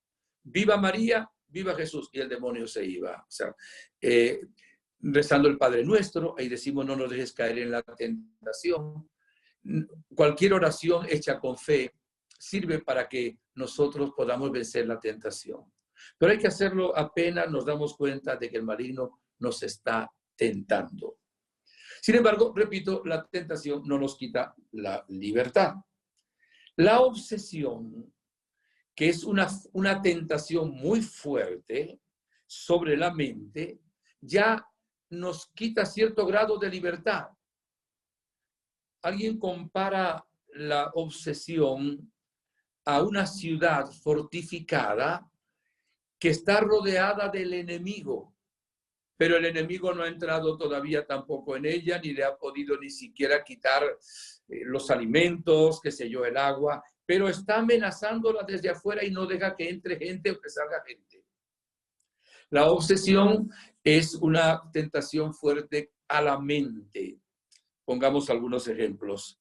viva María, viva Jesús, y el demonio se iba. O sea, rezando el Padre Nuestro, ahí decimos: no nos dejes caer en la tentación. Cualquier oración hecha con fe sirve para que nosotros podamos vencer la tentación. Pero hay que hacerlo apenas nos damos cuenta de que el maligno nos está tentando. Sin embargo, repito, la tentación no nos quita la libertad. La obsesión, que es una tentación muy fuerte sobre la mente, ya nos quita cierto grado de libertad. Alguien compara la obsesión a una ciudad fortificada que está rodeada del enemigo, pero el enemigo no ha entrado todavía tampoco en ella, ni le ha podido ni siquiera quitar los alimentos, qué sé yo, el agua, pero está amenazándola desde afuera y no deja que entre gente o que salga gente. La obsesión es una tentación fuerte a la mente. Pongamos algunos ejemplos.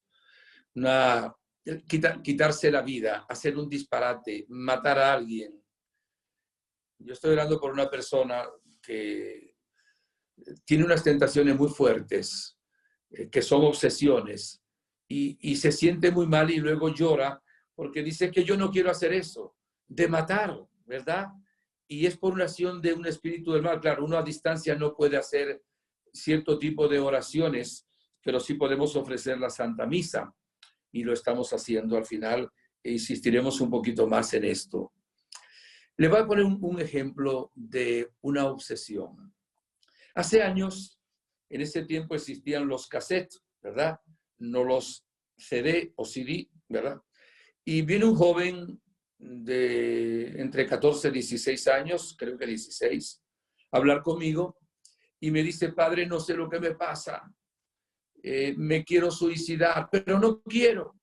Quitarse la vida, hacer un disparate, matar a alguien. Yo estoy hablando por una persona que tiene unas tentaciones muy fuertes, que son obsesiones, y se siente muy mal y luego llora porque dice que yo no quiero hacer eso, de matar, ¿verdad? Y es por una acción de un espíritu del mal. Claro, uno a distancia no puede hacer cierto tipo de oraciones, pero sí podemos ofrecer la Santa Misa, y lo estamos haciendo al final, e insistiremos un poquito más en esto. Le voy a poner un ejemplo de una obsesión. Hace años, en ese tiempo existían los cassettes, ¿verdad? No los CD o CD, ¿verdad? Y viene un joven de entre 14 y 16 años, creo que 16, a hablar conmigo y me dice: padre, no sé lo que me pasa, me quiero suicidar, pero no quiero.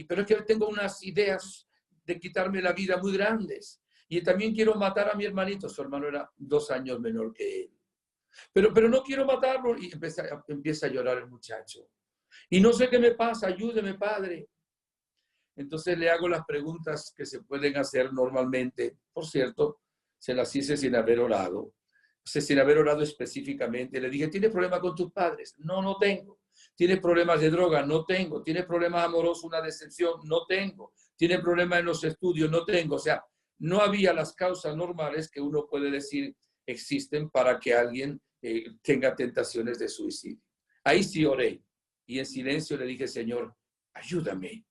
Pero es que tengo unas ideas de quitarme la vida muy grandes. Y también quiero matar a mi hermanito. Su hermano era 2 años menor que él. Pero no quiero matarlo. Y empieza a llorar el muchacho. Y no sé qué me pasa. Ayúdeme, padre. Entonces le hago las preguntas que se pueden hacer normalmente. Por cierto, se las hice sin haber orado. O sea, sin haber orado específicamente. Le dije: ¿tienes problema con tus padres? No, no tengo. ¿Tienes problemas de droga? No tengo. ¿Tienes problemas amorosos, una decepción? No tengo. ¿Tienes problemas en los estudios? No tengo. O sea, no había las causas normales que uno puede decir existen para que alguien tenga tentaciones de suicidio. Ahí sí oré y en silencio le dije: Señor, ayúdame.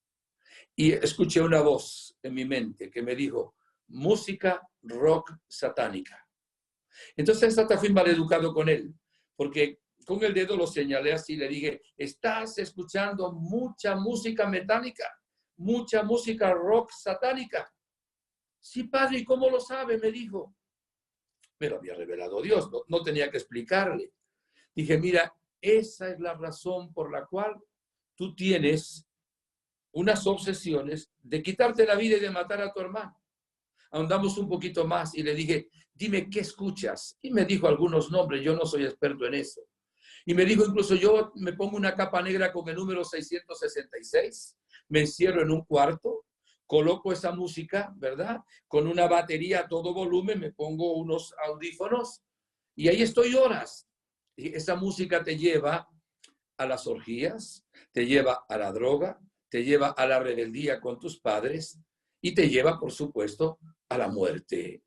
Y escuché una voz en mi mente que me dijo: música rock satánica. Entonces hasta fui maleducado con él, porque con el dedo lo señalé así, le dije: estás escuchando mucha música metálica, mucha música rock satánica. Sí, padre, ¿y cómo lo sabe? Me dijo. Me lo había revelado Dios, no tenía que explicarle. Dije: mira, esa es la razón por la cual tú tienes unas obsesiones de quitarte la vida y de matar a tu hermano. Ahondamos un poquito más y le dije: dime, ¿qué escuchas? Y me dijo algunos nombres, yo no soy experto en eso. Y me dijo incluso: yo me pongo una capa negra con el número 666, me encierro en un cuarto, coloco esa música, ¿verdad? Con una batería a todo volumen, me pongo unos audífonos y ahí estoy horas. Y esa música te lleva a las orgías, te lleva a la droga, te lleva a la rebeldía con tus padres y te lleva, por supuesto, a la muerte.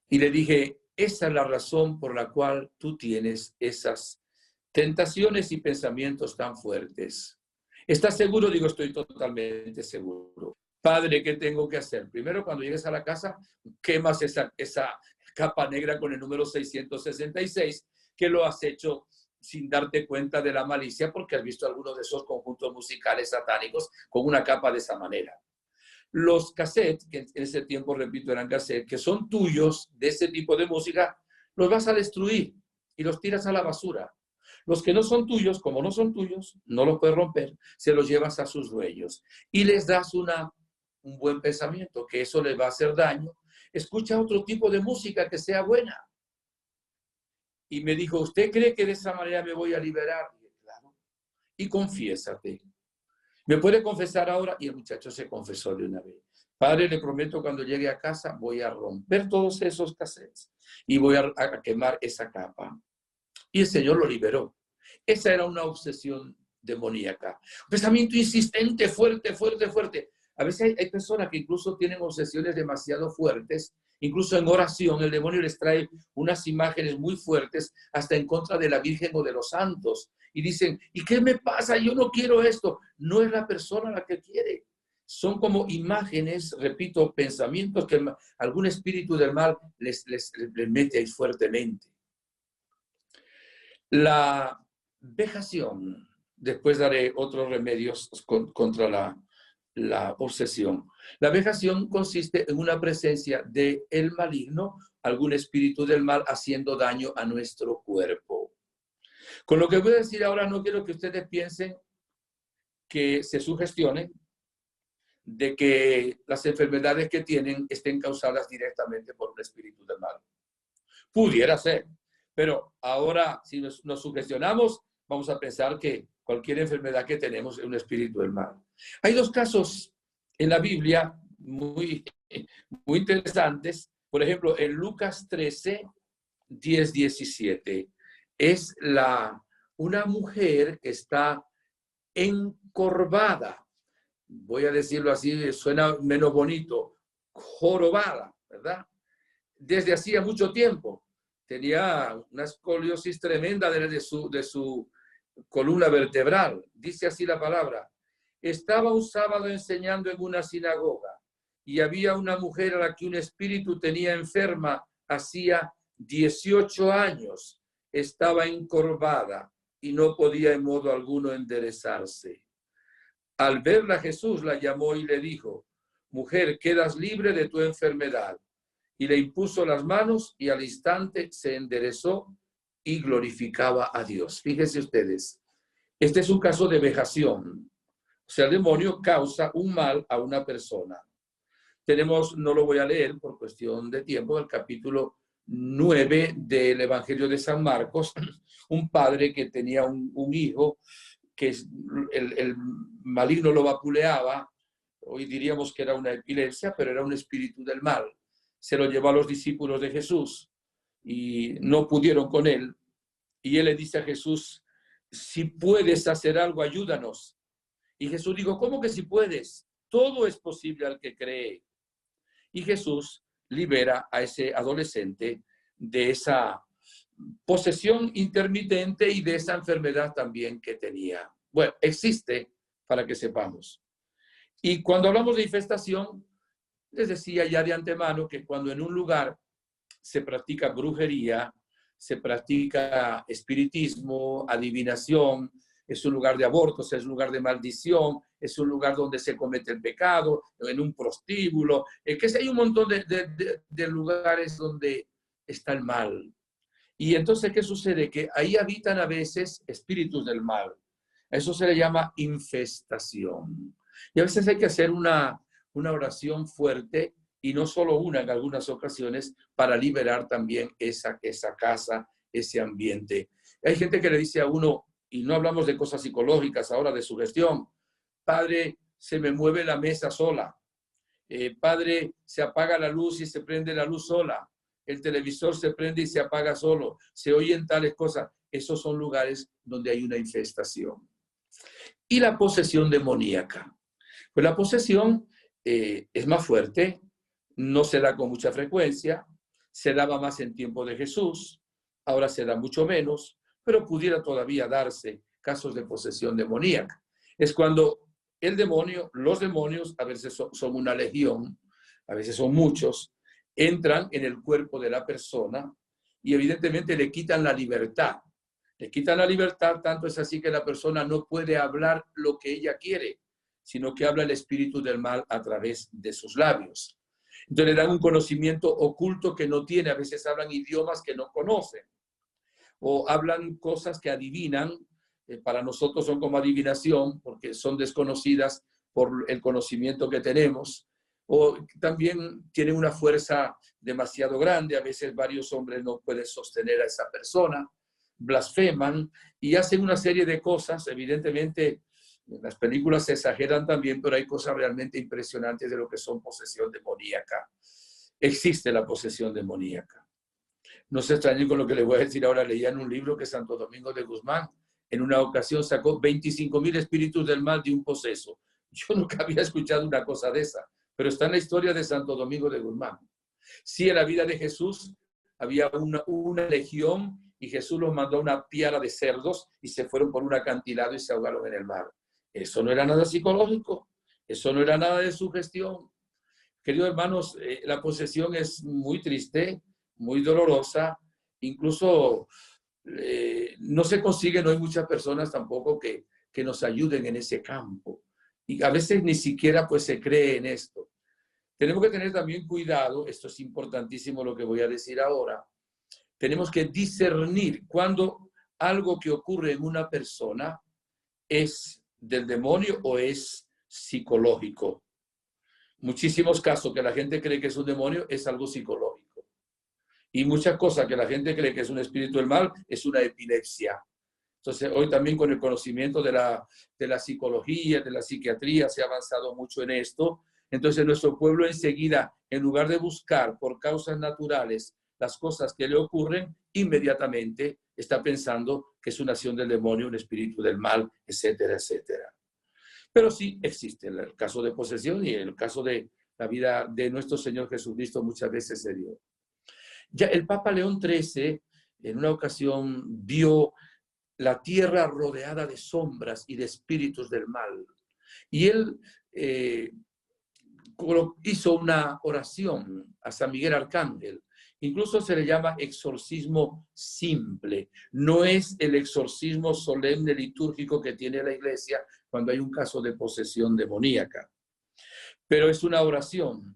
Y le dije: esa es la razón por la cual tú tienes esas tentaciones y pensamientos tan fuertes. ¿Estás seguro? Digo: estoy totalmente seguro. Padre, ¿qué tengo que hacer? Primero, cuando llegues a la casa, quemas esa capa negra con el número 666, que lo has hecho sin darte cuenta de la malicia porque has visto algunos de esos conjuntos musicales satánicos con una capa de esa manera. Los cassettes, que en ese tiempo, repito, eran cassettes, que son tuyos de ese tipo de música, los vas a destruir y los tiras a la basura. Los que no son tuyos, como no son tuyos, no los puedes romper, se los llevas a sus dueños y les das un buen pensamiento, que eso les va a hacer daño. Escucha otro tipo de música que sea buena. Y me dijo, ¿usted cree que de esa manera me voy a liberar? Y dije, claro. Y confiésate. ¿Me puede confesar ahora? Y el muchacho se confesó de una vez. Padre, le prometo cuando llegue a casa voy a romper todos esos cassettes y voy a quemar esa capa. Y el Señor lo liberó. Esa era una obsesión demoníaca. Un pensamiento insistente, fuerte, fuerte, fuerte. A veces hay personas que incluso tienen obsesiones demasiado fuertes. Incluso en oración el demonio les trae unas imágenes muy fuertes hasta en contra de la Virgen o de los santos. Y dicen, ¿y qué me pasa? Yo no quiero esto. No es la persona la que quiere. Son como imágenes, repito, pensamientos que algún espíritu del mal les mete ahí fuertemente. La vejación, después daré otros remedios contra la obsesión. La vejación consiste en una presencia del maligno, algún espíritu del mal haciendo daño a nuestro cuerpo. Con lo que voy a decir ahora, no quiero que ustedes piensen que se sugestionen de que las enfermedades que tienen estén causadas directamente por un espíritu del mal. Pudiera ser, pero ahora si nos sugestionamos, vamos a pensar que cualquier enfermedad que tenemos es un espíritu del mal. Hay dos casos en la Biblia muy interesantes. Por ejemplo, en Lucas 13, 10, 17, es una mujer que está encorvada. Voy a decirlo así, suena menos bonito, jorobada, ¿verdad? Desde hacía mucho tiempo. Tenía una escoliosis tremenda de su columna vertebral. Dice así la palabra. Estaba un sábado enseñando en una sinagoga y había una mujer a la que un espíritu tenía enferma hacía 18 años. Estaba encorvada y no podía en modo alguno enderezarse. Al verla Jesús la llamó y le dijo, mujer, quedas libre de tu enfermedad. Y le impuso las manos y al instante se enderezó y glorificaba a Dios. Fíjense ustedes, este es un caso de vejación. O sea, el demonio causa un mal a una persona. Tenemos, no lo voy a leer por cuestión de tiempo, el capítulo 9 del Evangelio de San Marcos, un padre que tenía un hijo que el maligno lo vapuleaba, hoy diríamos que era una epilepsia, pero era un espíritu del mal. Se lo llevó a los discípulos de Jesús y no pudieron con él. Y él le dice a Jesús, si puedes hacer algo, ayúdanos. Y Jesús dijo, ¿cómo que si puedes? Todo es posible al que cree. Y Jesús libera a ese adolescente de esa posesión intermitente y de esa enfermedad también que tenía. Bueno, existe para que sepamos. Y cuando hablamos de infestación, les decía ya de antemano que cuando en un lugar se practica brujería, se practica espiritismo, adivinación, es un lugar de abortos, es un lugar de maldición, es un lugar donde se comete el pecado, en un prostíbulo, que hay un montón de lugares donde está el mal. Y entonces, ¿qué sucede? Que ahí habitan a veces espíritus del mal. A eso se le llama infestación. Y a veces hay que hacer una oración fuerte, y no solo una en algunas ocasiones, para liberar también esa casa, ese ambiente. Hay gente que le dice a uno, y no hablamos de cosas psicológicas ahora, de sugestión, padre, se me mueve la mesa sola. Padre, se apaga la luz y se prende la luz sola. El televisor se prende y se apaga solo. Se oyen tales cosas. Esos son lugares donde hay una infestación. Y la posesión demoníaca. Pues la posesión es más fuerte, no se da con mucha frecuencia, se daba más en tiempo de Jesús, ahora se da mucho menos, pero pudiera todavía darse casos de posesión demoníaca. Es cuando el demonio, los demonios, a veces son una legión, a veces son muchos, entran en el cuerpo de la persona y evidentemente le quitan la libertad Le quitan la libertad, tanto es así que la persona no puede hablar lo que ella quiere, sino que habla el espíritu del mal a través de sus labios. Entonces le dan un conocimiento oculto que no tiene, a veces hablan idiomas que no conocen, o hablan cosas que adivinan, para nosotros son como adivinación, porque son desconocidas por el conocimiento que tenemos, o también tienen una fuerza demasiado grande, a veces varios hombres no pueden sostener a esa persona, blasfeman y hacen una serie de cosas. Evidentemente, las películas se exageran también, pero hay cosas realmente impresionantes de lo que son posesión demoníaca. Existe la posesión demoníaca. No se extrañen con lo que les voy a decir ahora. Leía en un libro que Santo Domingo de Guzmán en una ocasión sacó 25,000 espíritus del mal de un poseso. Yo nunca había escuchado una cosa de esa, pero está en la historia de Santo Domingo de Guzmán. Sí, en la vida de Jesús había una legión y Jesús los mandó a una piara de cerdos y se fueron por un acantilado y se ahogaron en el mar. Eso no era nada psicológico, eso no era nada de sugestión. Queridos hermanos, la posesión es muy triste, muy dolorosa, incluso no se consigue, no hay muchas personas tampoco que nos ayuden en ese campo. Y a veces ni siquiera pues se cree en esto. Tenemos que tener también cuidado, esto es importantísimo lo que voy a decir ahora, tenemos que discernir cuando algo que ocurre en una persona es del demonio o es psicológico. Muchísimos casos que la gente cree que es un demonio es algo psicológico. Y muchas cosas que la gente cree que es un espíritu del mal es una epilepsia. Entonces, hoy también con el conocimiento de la psicología, de la psiquiatría, se ha avanzado mucho en esto. Entonces, nuestro pueblo enseguida, en lugar de buscar por causas naturales las cosas que le ocurren, inmediatamente está pensando que es una acción del demonio, un espíritu del mal, etcétera, etcétera. Pero sí existe el caso de posesión y el caso de la vida de nuestro Señor Jesucristo muchas veces se dio. Ya el Papa León XIII en una ocasión vio la tierra rodeada de sombras y de espíritus del mal. Y él hizo una oración a San Miguel Arcángel. Incluso se le llama exorcismo simple. No es el exorcismo solemne litúrgico que tiene la iglesia cuando hay un caso de posesión demoníaca. Pero es una oración.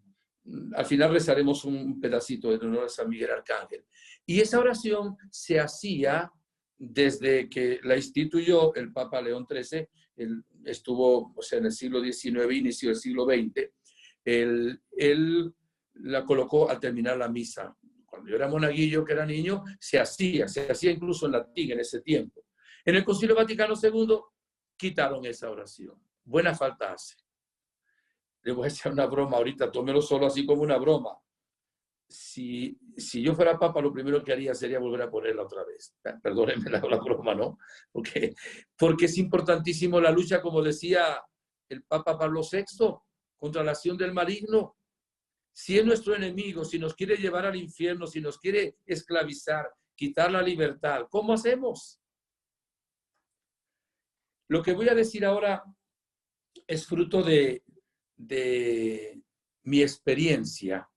Al final rezaremos un pedacito en honor a San Miguel Arcángel. Y esa oración se hacía desde que la instituyó el Papa León XIII. Él estuvo, o sea, en el siglo XIX, inicio del siglo XX. Él la colocó al terminar la misa. Cuando yo era monaguillo, que era niño, se hacía incluso en latín en ese tiempo. En el Concilio Vaticano II quitaron esa oración. Buena falta hace. Le voy a echar una broma ahorita, tómelo solo así como una broma. Si yo fuera papa, lo primero que haría sería volver a ponerla otra vez. Perdónenme la broma, ¿no? Porque es importantísimo la lucha, como decía el Papa Pablo VI, contra la acción del maligno. Si es nuestro enemigo, si nos quiere llevar al infierno, si nos quiere esclavizar, quitar la libertad, ¿cómo hacemos? Lo que voy a decir ahora es fruto de mi experiencia.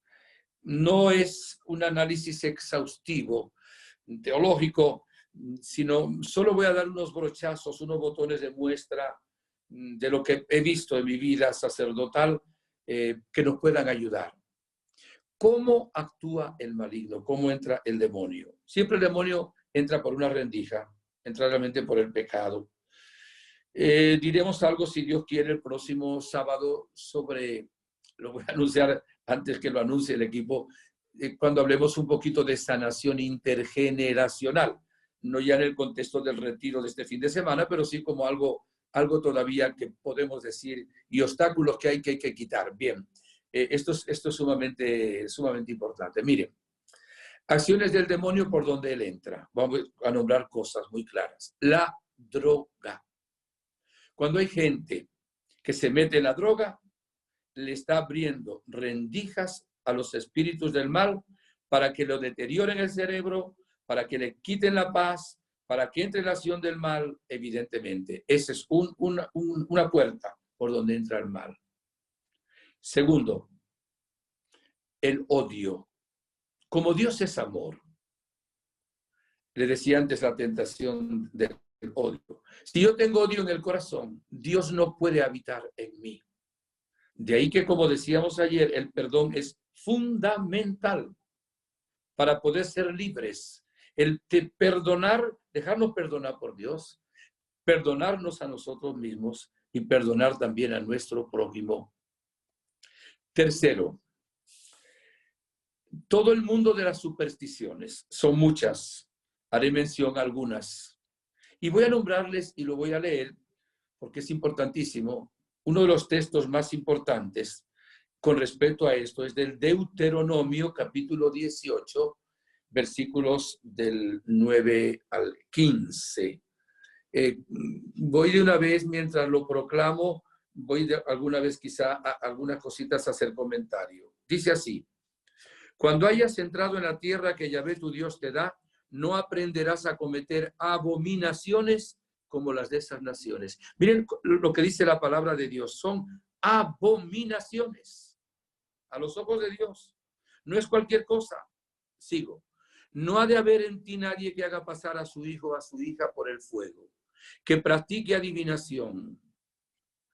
No es un análisis exhaustivo, teológico, sino solo voy a dar unos brochazos, unos botones de muestra de lo que he visto en mi vida sacerdotal que nos puedan ayudar. ¿Cómo actúa el maligno? ¿Cómo entra el demonio? Siempre el demonio entra por una rendija, entra realmente por el pecado. Diremos algo, si Dios quiere, el próximo sábado sobre, lo voy a anunciar antes que lo anuncie el equipo, cuando hablemos un poquito de sanación intergeneracional, no ya en el contexto del retiro de este fin de semana, pero sí como algo todavía que podemos decir y obstáculos que hay que quitar. Bien, esto es sumamente importante. Miren, acciones del demonio por donde él entra. Vamos a nombrar cosas muy claras. La droga. Cuando hay gente que se mete en la droga, le está abriendo rendijas a los espíritus del mal para que lo deterioren el cerebro, para que le quiten la paz, para que entre en la acción del mal, evidentemente. Esa es una puerta por donde entra el mal. Segundo, el odio. Como Dios es amor, Le decía antes la tentación del odio. Si yo tengo odio en el corazón, Dios no puede habitar en mí. De ahí que, como decíamos ayer, el perdón es fundamental para poder ser libres. El perdonar, dejarnos perdonar por Dios, perdonarnos a nosotros mismos y perdonar también a nuestro prójimo. Tercero, todo el mundo de las supersticiones, son muchas, haré mención a algunas. Y voy a nombrarles y lo voy a leer porque es importantísimo. Uno de los textos más importantes con respecto a esto es del Deuteronomio, capítulo 18, versículos del 9 al 15. Voy de una vez, mientras lo proclamo, voy de alguna vez quizá a algunas cositas a hacer comentario. Dice así: cuando hayas entrado en la tierra que Yahvé tu Dios te da, no aprenderás a cometer abominaciones como las de esas naciones. Miren lo que dice la palabra de Dios, son abominaciones a los ojos de Dios. No es cualquier cosa. Sigo. No ha de haber en ti nadie que haga pasar a su hijo o a su hija por el fuego, que practique adivinación,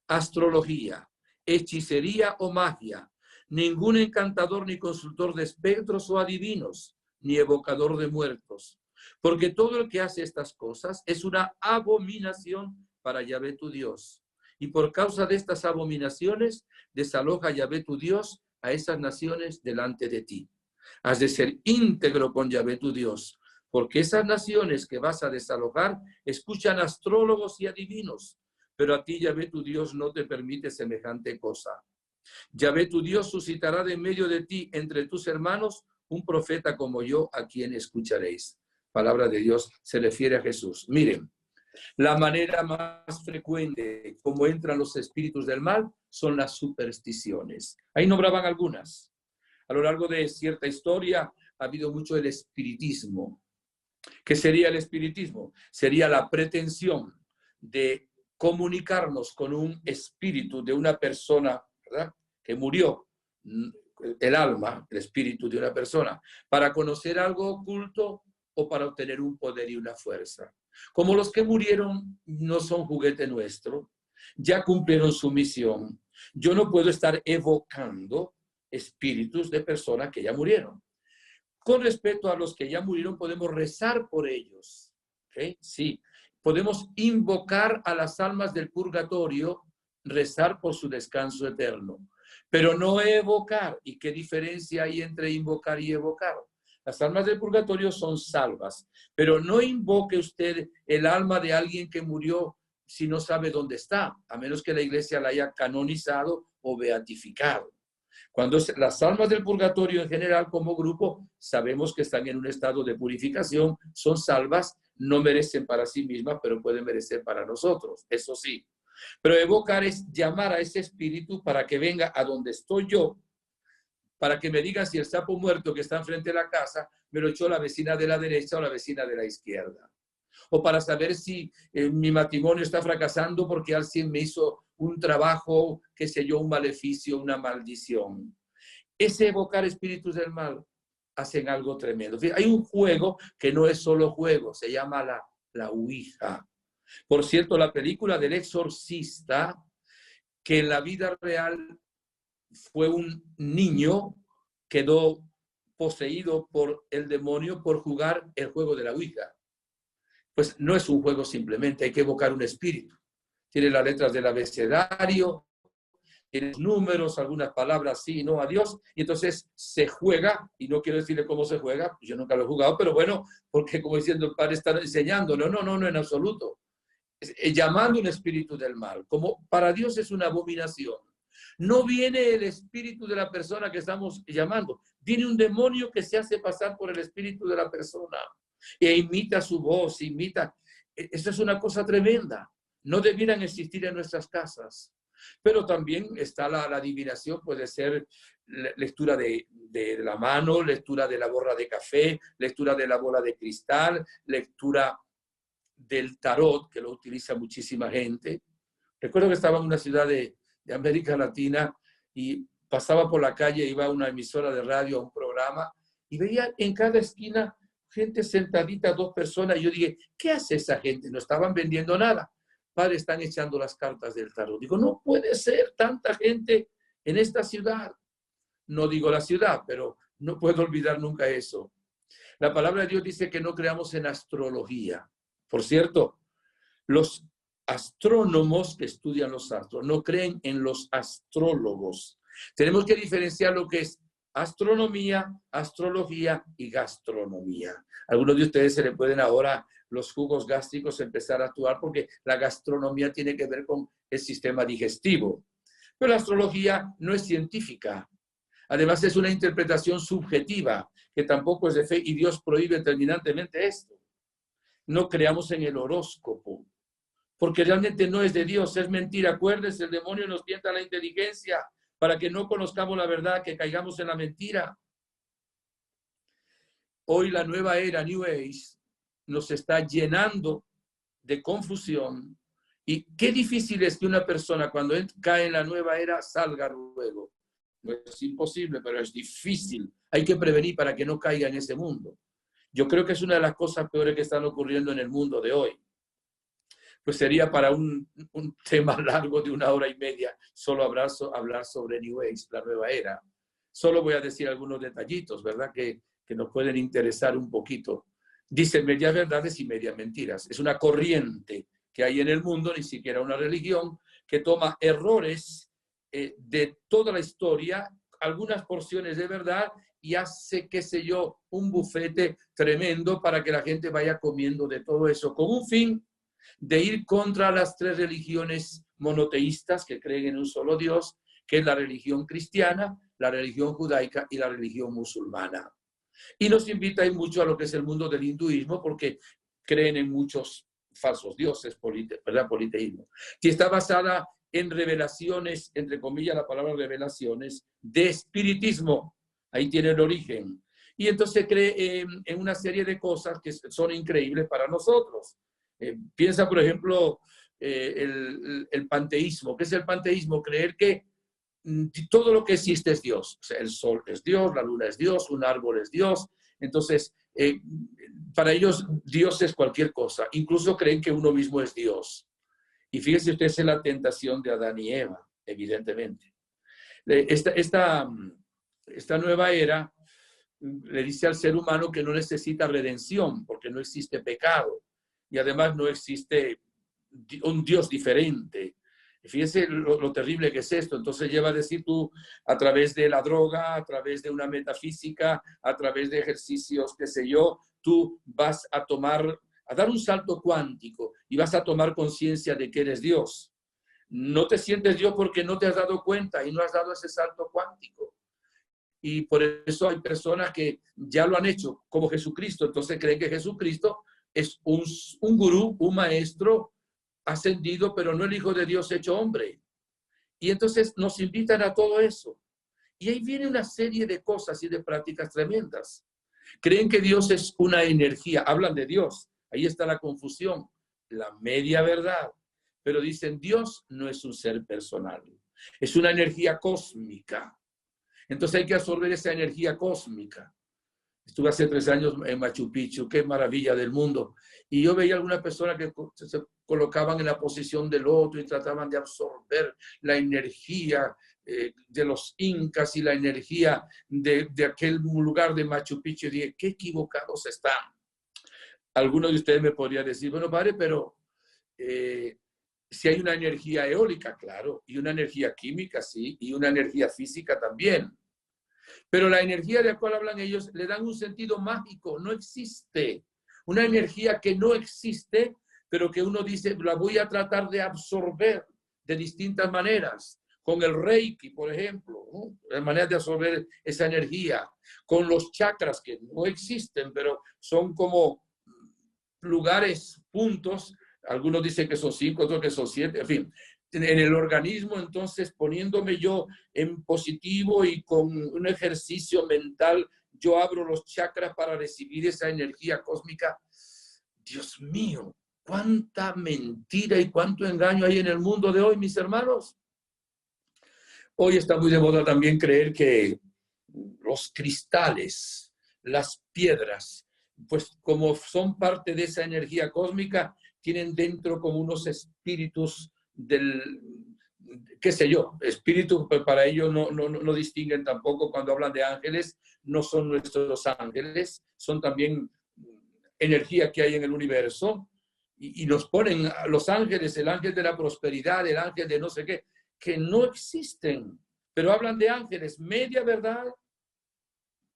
astrología, hechicería o magia, ningún encantador ni consultor de espectros o adivinos, ni evocador de muertos, porque todo el que hace estas cosas es una abominación para Yahvé tu Dios. Y por causa de estas abominaciones, desaloja Yahvé tu Dios a esas naciones delante de ti. Has de ser íntegro con Yahvé tu Dios, porque esas naciones que vas a desalojar escuchan astrólogos y adivinos, pero a ti Yahvé tu Dios no te permite semejante cosa. Yahvé tu Dios suscitará de medio de ti, entre tus hermanos, un profeta como yo, a quien escucharéis. Palabra de Dios se refiere a Jesús. Miren, la manera más frecuente como entran los espíritus del mal son las supersticiones. Ahí nombraban algunas. A lo largo de cierta historia ha habido mucho el espiritismo. ¿Qué sería el espiritismo? Sería la pretensión de comunicarnos con un espíritu de una persona, ¿verdad?, que murió, el alma, el espíritu de una persona, para conocer algo oculto o para obtener un poder y una fuerza. Como los que murieron no son juguete nuestro, ya cumplieron su misión. Yo no puedo estar evocando espíritus de personas que ya murieron. Con respecto a los que ya murieron, podemos rezar por ellos. ¿Okay? Sí, podemos invocar a las almas del purgatorio, rezar por su descanso eterno, pero no evocar. ¿Y qué diferencia hay entre invocar y evocar? Las almas del purgatorio son salvas, pero no invoque usted el alma de alguien que murió si no sabe dónde está, a menos que la iglesia la haya canonizado o beatificado. Cuando las almas del purgatorio en general como grupo sabemos que están en un estado de purificación, son salvas, no merecen para sí mismas, pero pueden merecer para nosotros, eso sí. Pero evocar es llamar a ese espíritu para que venga a donde estoy yo, para que me diga si el sapo muerto que está enfrente de la casa me lo echó la vecina de la derecha o la vecina de la izquierda. O para saber si mi matrimonio está fracasando porque alguien me hizo un trabajo, qué sé yo, un maleficio, una maldición. Ese evocar espíritus del mal hacen algo tremendo. Hay un juego que no es solo juego, se llama la Ouija. Por cierto, la película del exorcista, que en la vida real fue un niño, quedó poseído por el demonio por jugar el juego de la Ouija. Pues no es un juego simplemente, hay que evocar un espíritu. Tiene las letras del abecedario, tiene números, algunas palabras sí, no, adiós, y entonces se juega, y no quiero decirle cómo se juega, yo nunca lo he jugado, pero bueno, porque como diciendo el padre está enseñando, no, en absoluto. Llamando un espíritu del mal, como para Dios es una abominación. No viene el espíritu de la persona que estamos llamando, viene un demonio que se hace pasar por el espíritu de la persona e imita su voz, imita. Eso es una cosa tremenda. No debieran existir en nuestras casas. Pero también está la adivinación, puede ser lectura de la mano, lectura de la borra de café, lectura de la bola de cristal, lectura del tarot, que lo utiliza muchísima gente. Recuerdo que estaba en una ciudad de América Latina y pasaba por la calle, iba a una emisora de radio, a un programa, y veía en cada esquina gente sentadita, 2 personas. Y yo dije, ¿qué hace esa gente? No estaban vendiendo nada. Padre, están echando las cartas del tarot. Digo, no puede ser tanta gente en esta ciudad. No digo la ciudad, pero no puedo olvidar nunca eso. La palabra de Dios dice que no creamos en astrología. Por cierto, los astrónomos que estudian los astros no creen en los astrólogos. Tenemos que diferenciar lo que es astronomía, astrología y gastronomía. Algunos de ustedes se le pueden ahora los jugos gástricos empezar a actuar porque la gastronomía tiene que ver con el sistema digestivo. Pero la astrología no es científica. Además es una interpretación subjetiva que tampoco es de fe y Dios prohíbe terminantemente esto. No creamos en el horóscopo porque realmente no es de Dios, es mentira. Acuérdense, el demonio nos tienta la inteligencia para que no conozcamos la verdad, que caigamos en la mentira. Hoy la nueva era New Age nos está llenando de confusión y qué difícil es que una persona cuando cae en la nueva era salga luego. No es imposible, pero es difícil. Hay que prevenir para que no caiga en ese mundo. Yo creo que es una de las cosas peores que están ocurriendo en el mundo de hoy. Pues sería para un tema largo de 1 hora y media solo hablar sobre New Age, la nueva era. Solo voy a decir algunos detallitos, ¿verdad? Que nos pueden interesar un poquito. Dice medias verdades y medias mentiras. Es una corriente que hay en el mundo, ni siquiera una religión, que toma errores de toda la historia, algunas porciones de verdad, y hace, qué sé yo, un bufete tremendo para que la gente vaya comiendo de todo eso, con un fin de ir contra las 3 religiones monoteístas que creen en un solo Dios, que es la religión cristiana, la religión judaica y la religión musulmana. Y nos invita a ir mucho a lo que es el mundo del hinduismo, porque creen en muchos falsos dioses, ¿verdad? Politeísmo. Y está basada en revelaciones, entre comillas la palabra revelaciones, de espiritismo. Ahí tiene el origen. Y entonces cree en una serie de cosas que son increíbles para nosotros. Piensa, por ejemplo, el panteísmo. ¿Qué es el panteísmo? Creer que todo lo que existe es Dios. O sea, el sol es Dios, la luna es Dios, un árbol es Dios. Entonces, para ellos Dios es cualquier cosa. Incluso creen que uno mismo es Dios. Y fíjese usted, es la tentación de Adán y Eva, evidentemente. Esta nueva era le dice al ser humano que no necesita redención porque no existe pecado. Y además no existe un Dios diferente. Fíjese lo terrible que es esto. Entonces lleva a decir tú, a través de la droga, a través de una metafísica, a través de ejercicios, qué sé yo, tú vas a dar un salto cuántico y vas a tomar conciencia de que eres Dios. No te sientes Dios porque no te has dado cuenta y no has dado ese salto cuántico. Y por eso hay personas que ya lo han hecho, como Jesucristo. Entonces creen que Jesucristo es un gurú, un maestro ascendido, pero no el Hijo de Dios hecho hombre. Y entonces nos invitan a todo eso. Y ahí viene una serie de cosas y de prácticas tremendas. Creen que Dios es una energía. Hablan de Dios. Ahí está la confusión. La media verdad. Pero dicen, Dios no es un ser personal. Es una energía cósmica. Entonces hay que absorber esa energía cósmica. Estuve hace 3 años en Machu Picchu, qué maravilla del mundo. Y yo veía algunas personas que se colocaban en la posición del otro y trataban de absorber la energía de los incas y la energía de aquel lugar de Machu Picchu. Y dije, qué equivocados están. Algunos de ustedes me podrían decir, bueno, padre, pero si hay una energía eólica, claro, y una energía química, sí, y una energía física también. Pero la energía de la cual hablan ellos le dan un sentido mágico, no existe. Una energía que no existe, pero que uno dice, la voy a tratar de absorber de distintas maneras. Con el Reiki, por ejemplo, ¿no? La manera de absorber esa energía. Con los chakras, que no existen, pero son como lugares, puntos. Algunos dicen que son 5, otros que son 7, en fin. En el organismo, entonces, poniéndome yo en positivo y con un ejercicio mental, yo abro los chakras para recibir esa energía cósmica. Dios mío, cuánta mentira y cuánto engaño hay en el mundo de hoy, mis hermanos. Hoy está muy de moda también creer que los cristales, las piedras, pues como son parte de esa energía cósmica, tienen dentro como unos espíritus qué sé yo, espíritus, pues para ellos no distinguen tampoco cuando hablan de ángeles, no son nuestros ángeles, son también energía que hay en el universo, y nos ponen a los ángeles, el ángel de la prosperidad, el ángel de no sé qué, que no existen, pero hablan de ángeles, media verdad,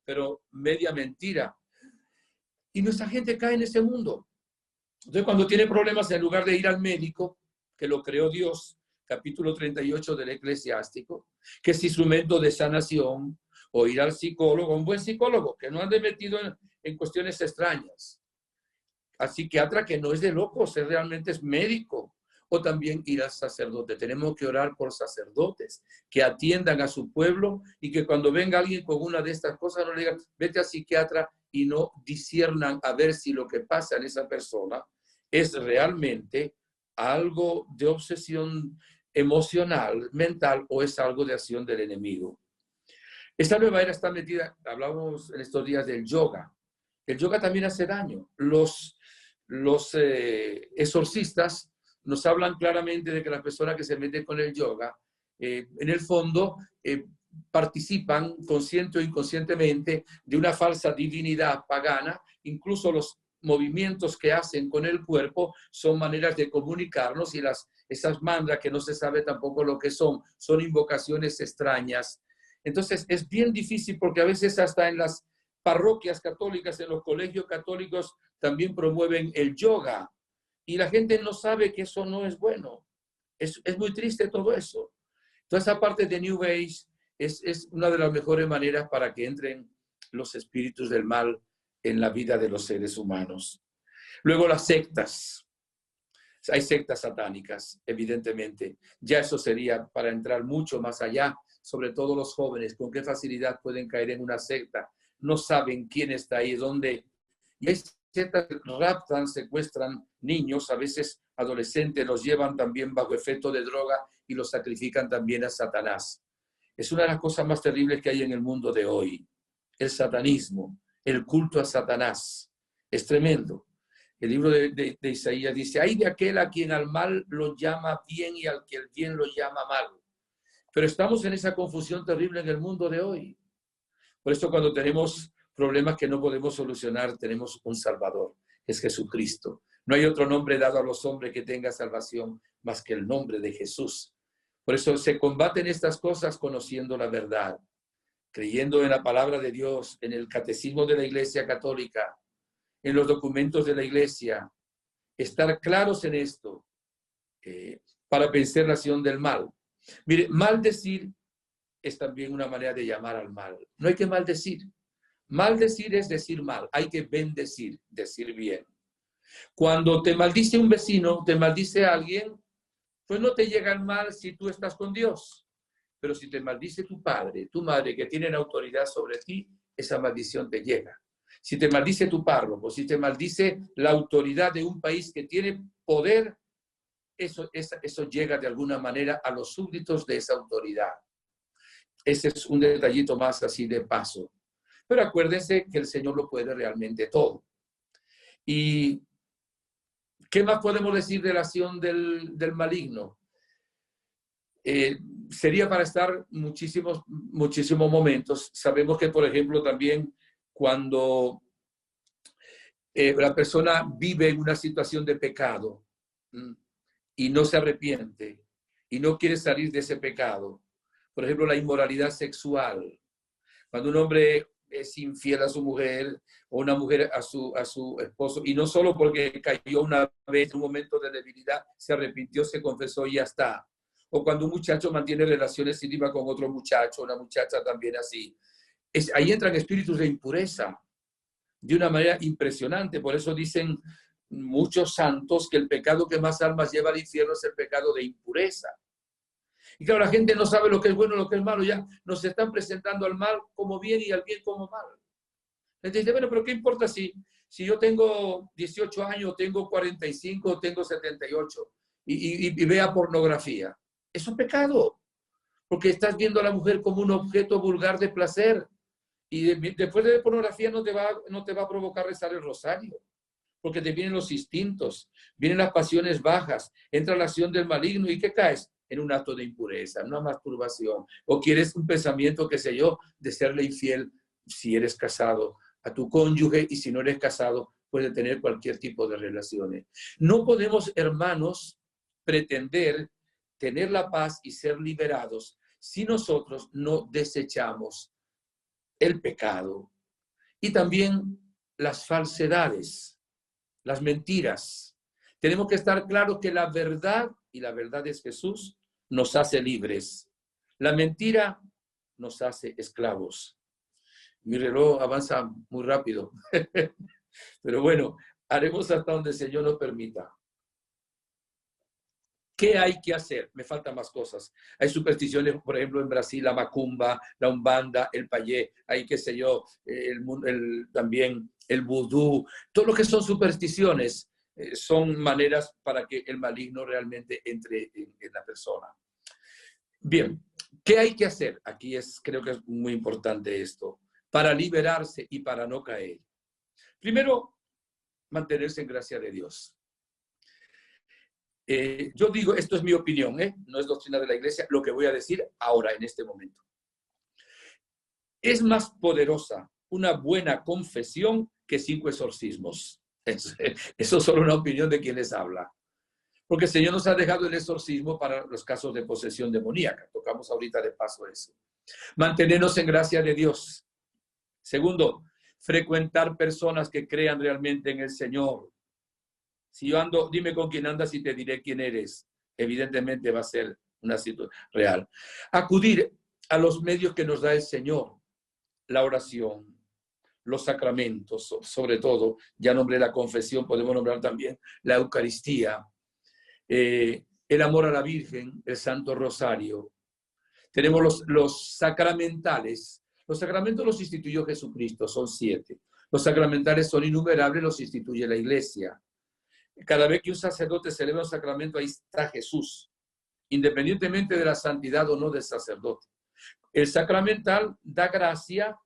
pero media mentira. Y nuestra gente cae en ese mundo. Entonces, cuando tiene problemas, en lugar de ir al médico, que lo creó Dios, capítulo 38 del Eclesiástico, que es instrumento de sanación, o ir al psicólogo, un buen psicólogo, que no ande metido en cuestiones extrañas. Al psiquiatra que no es de locos, realmente es médico. O también ir al sacerdote. Tenemos que orar por sacerdotes que atiendan a su pueblo y que cuando venga alguien con una de estas cosas no le digan, vete al psiquiatra, y no disciernan a ver si lo que pasa en esa persona es realmente algo de obsesión emocional, mental, o es algo de acción del enemigo. Esta nueva era está metida, hablamos en estos días del yoga. El yoga también hace daño. Los exorcistas nos hablan claramente de que las personas que se meten con el yoga, en el fondo, participan consciente o inconscientemente de una falsa divinidad pagana. Incluso los movimientos que hacen con el cuerpo son maneras de comunicarnos, y esas mantras que no se sabe tampoco lo que son invocaciones extrañas. Entonces es bien difícil, porque a veces hasta en las parroquias católicas, en los colegios católicos, también promueven el yoga, y la gente no sabe que eso no es bueno. Es muy triste todo eso. Toda esa parte de New Age es una de las mejores maneras para que entren los espíritus del mal en la vida de los seres humanos. Luego las sectas. Hay sectas satánicas, evidentemente. Ya eso sería para entrar mucho más allá, sobre todo los jóvenes, con qué facilidad pueden caer en una secta. No saben quién está ahí, dónde. Y hay sectas que raptan, secuestran niños, a veces adolescentes, los llevan también bajo efecto de droga y los sacrifican también a Satanás. Es una de las cosas más terribles que hay en el mundo de hoy. El satanismo, el culto a Satanás. Es tremendo. El libro de Isaías dice, hay de aquel a quien al mal lo llama bien y al que el bien lo llama mal. Pero estamos en esa confusión terrible en el mundo de hoy. Por eso cuando tenemos problemas que no podemos solucionar, tenemos un Salvador, que es Jesucristo. No hay otro nombre dado a los hombres que tenga salvación más que el nombre de Jesús. Por eso se combaten estas cosas conociendo la verdad, creyendo en la palabra de Dios, en el catecismo de la Iglesia Católica, en los documentos de la Iglesia, estar claros en esto para vencer la acción del mal. Mire, maldecir es también una manera de llamar al mal. No hay que maldecir. Maldecir es decir mal. Hay que bendecir, decir bien. Cuando te maldice un vecino, te maldice a alguien, pues no te llega el mal si tú estás con Dios. Pero si te maldice tu padre, tu madre, que tienen autoridad sobre ti, esa maldición te llega. Si te maldice tu párroco, si te maldice la autoridad de un país que tiene poder, eso llega de alguna manera a los súbditos de esa autoridad. Ese es un detallito más así de paso. Pero acuérdense que el Señor lo puede realmente todo. ¿Y qué más podemos decir de la acción del maligno? Sería para estar muchísimos momentos. Sabemos que, por ejemplo, también cuando la persona vive en una situación de pecado y no se arrepiente y no quiere salir de ese pecado, por ejemplo, la inmoralidad sexual, cuando un hombre es infiel a su mujer o una mujer a su esposo, y no solo porque cayó una vez en un momento de debilidad, se arrepintió, se confesó y ya está. O cuando un muchacho mantiene relaciones íntimas con otro muchacho, una muchacha también así. Ahí entran espíritus de impureza de una manera impresionante. Por eso dicen muchos santos que el pecado que más almas lleva al infierno es el pecado de impureza. Y claro, la gente no sabe lo que es bueno y lo que es malo. Ya nos están presentando al mal como bien y al bien como mal. Entonces, bueno, pero ¿qué importa si yo tengo 18 años, tengo 45, tengo 78 y vea pornografía? Es un pecado, porque estás viendo a la mujer como un objeto vulgar de placer. Y después de pornografía no te va a provocar rezar el rosario, porque te vienen los instintos, vienen las pasiones bajas, entra la acción del maligno y ¿qué caes? En un acto de impureza, en una masturbación, o quieres un pensamiento, qué sé yo, de serle infiel si eres casado a tu cónyuge, y si no eres casado, puede tener cualquier tipo de relaciones. No podemos, hermanos, pretender tener la paz y ser liberados si nosotros no desechamos el pecado y también las falsedades, las mentiras. Tenemos que estar claros que la verdad, y la verdad es Jesús, nos hace libres. La mentira nos hace esclavos. Mi reloj avanza muy rápido, pero bueno, haremos hasta donde el Señor nos permita. ¿Qué hay que hacer? Me faltan más cosas. Hay supersticiones, por ejemplo, en Brasil, la macumba, la umbanda, el payé, hay, qué sé yo, también el vudú. Todo lo que son supersticiones son maneras para que el maligno realmente entre en la persona. Bien, ¿qué hay que hacer? Aquí creo que es muy importante esto, para liberarse y para no caer. Primero, mantenerse en gracia de Dios. Yo digo, esto es mi opinión, no es doctrina de la Iglesia, lo que voy a decir ahora, en este momento. Es más poderosa una buena confesión que 5 exorcismos. Eso es solo una opinión de quien les habla. Porque el Señor nos ha dejado el exorcismo para los casos de posesión demoníaca. Tocamos ahorita de paso eso. Mantenernos en gracia de Dios. Segundo, frecuentar personas que crean realmente en el Señor. Si yo ando, dime con quién andas y te diré quién eres. Evidentemente va a ser una situación real. Acudir a los medios que nos da el Señor. La oración, los sacramentos, sobre todo. Ya nombré la confesión, podemos nombrar también la Eucaristía. El amor a la Virgen, el Santo Rosario. Tenemos los sacramentales. Los sacramentos los instituyó Jesucristo, son 7. Los sacramentales son innumerables, los instituye la Iglesia. Cada vez que un sacerdote celebra un sacramento, ahí está Jesús, independientemente de la santidad o no del sacerdote. El sacramental da gracia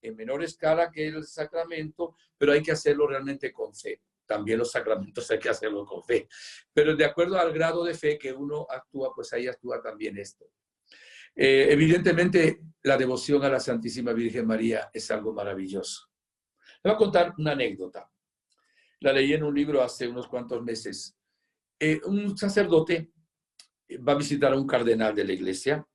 en menor escala que el sacramento, pero hay que hacerlo realmente con fe. También los sacramentos hay que hacerlo con fe. Pero de acuerdo al grado de fe que uno actúa, pues ahí actúa también esto. Evidentemente, la devoción a la Santísima Virgen María es algo maravilloso. Le voy a contar una anécdota. La leí en un libro hace unos cuantos meses. Un sacerdote va a visitar a un cardenal de la iglesia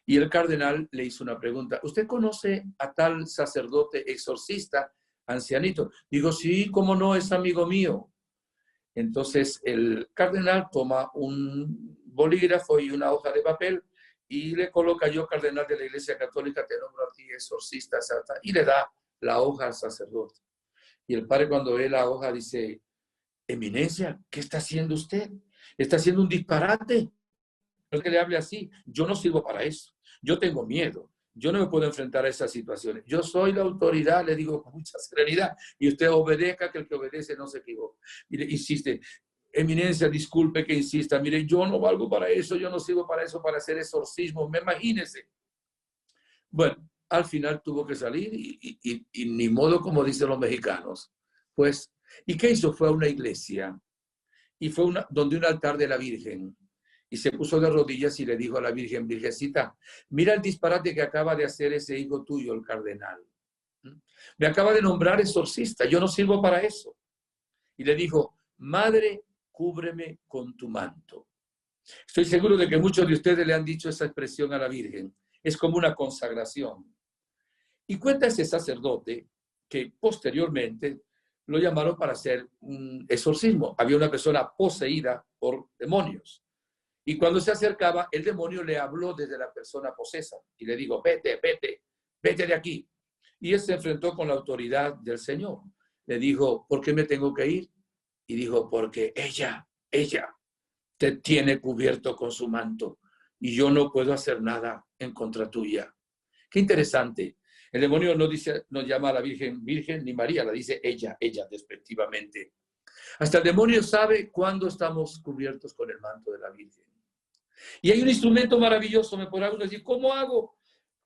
y el cardenal le hizo una pregunta. ¿Usted conoce a tal sacerdote exorcista, ancianito? Digo, sí, cómo no, es amigo mío. Entonces el cardenal toma un bolígrafo y una hoja de papel y le coloca: yo, cardenal de la Iglesia Católica, te nombro a ti exorcista, y le da la hoja al sacerdote. Y el padre, cuando ve la hoja, dice: Eminencia, ¿qué está haciendo usted? Está haciendo un disparate. No es que le hable así. Yo no sirvo para eso. Yo tengo miedo. Yo no me puedo enfrentar a esas situaciones. Yo soy la autoridad, le digo con mucha serenidad, y usted obedezca, que el que obedece no se equivoca. Mire, insiste: Eminencia, disculpe que insista. Mire, yo no valgo para eso, yo no sirvo para eso, para hacer exorcismo. Me imagínese. Bueno, al final tuvo que salir y ni modo, como dicen los mexicanos. Pues, ¿y qué hizo? Fue a una iglesia y fue donde un altar de la Virgen, y se puso de rodillas y le dijo a la Virgen: Virgencita, mira el disparate que acaba de hacer ese hijo tuyo, el cardenal. Me acaba de nombrar exorcista, yo no sirvo para eso. Y le dijo: Madre, cúbreme con tu manto. Estoy seguro de que muchos de ustedes le han dicho esa expresión a la Virgen. Es como una consagración. Y cuenta ese sacerdote que posteriormente lo llamaron para hacer un exorcismo. Había una persona poseída por demonios. Y cuando se acercaba, el demonio le habló desde la persona posesa y le dijo: vete, vete, vete de aquí. Y él se enfrentó con la autoridad del Señor. Le dijo: ¿por qué me tengo que ir? Y dijo: porque ella te tiene cubierto con su manto y yo no puedo hacer nada en contra tuya. Qué interesante. El demonio no llama a la Virgen Virgen ni María, la dice ella despectivamente. Hasta el demonio sabe cuándo estamos cubiertos con el manto de la Virgen. Y hay un instrumento maravilloso. Me podrá uno decir: ¿cómo hago?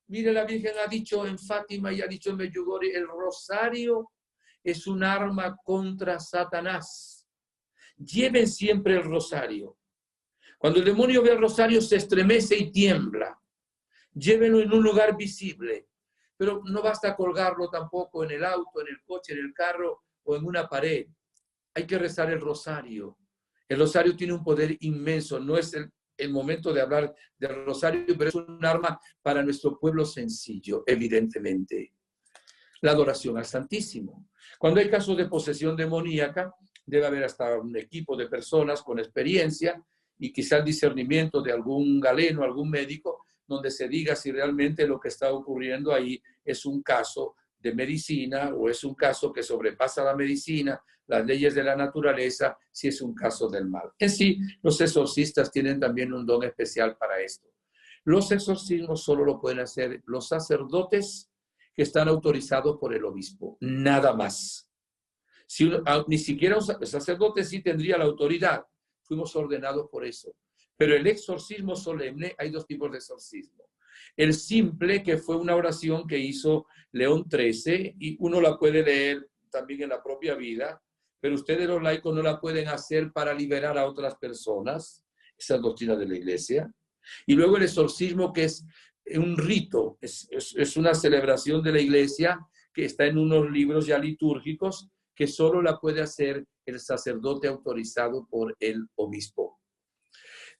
Mire, la Virgen ha dicho en Fátima y ha dicho en Medjugorje, el rosario es un arma contra Satanás. Lleven siempre el rosario. Cuando el demonio ve el rosario se estremece y tiembla. Llévenlo en un lugar visible. Pero no basta colgarlo tampoco en el auto, en el coche, en el carro o en una pared. Hay que rezar el rosario. El rosario tiene un poder inmenso. No es el momento de hablar del rosario, pero es un arma para nuestro pueblo sencillo, evidentemente. La adoración al Santísimo. Cuando hay casos de posesión demoníaca, debe haber hasta un equipo de personas con experiencia y quizá el discernimiento de algún galeno, algún médico, donde se diga si realmente lo que está ocurriendo ahí es un caso de medicina o es un caso que sobrepasa la medicina, las leyes de la naturaleza, si es un caso del mal. En sí, los exorcistas tienen también un don especial para esto. Los exorcismos solo lo pueden hacer los sacerdotes que están autorizados por el obispo, nada más. Ni siquiera el sacerdote sí tendría la autoridad, fuimos ordenados por eso. Pero el exorcismo solemne, hay dos tipos de exorcismo. El simple, que fue una oración que hizo León XIII, y uno la puede leer también en la propia vida, pero ustedes los laicos no la pueden hacer para liberar a otras personas, esa es la doctrina de la Iglesia. Y luego el exorcismo, que es un rito, es una celebración de la Iglesia que está en unos libros ya litúrgicos, que solo la puede hacer el sacerdote autorizado por el obispo.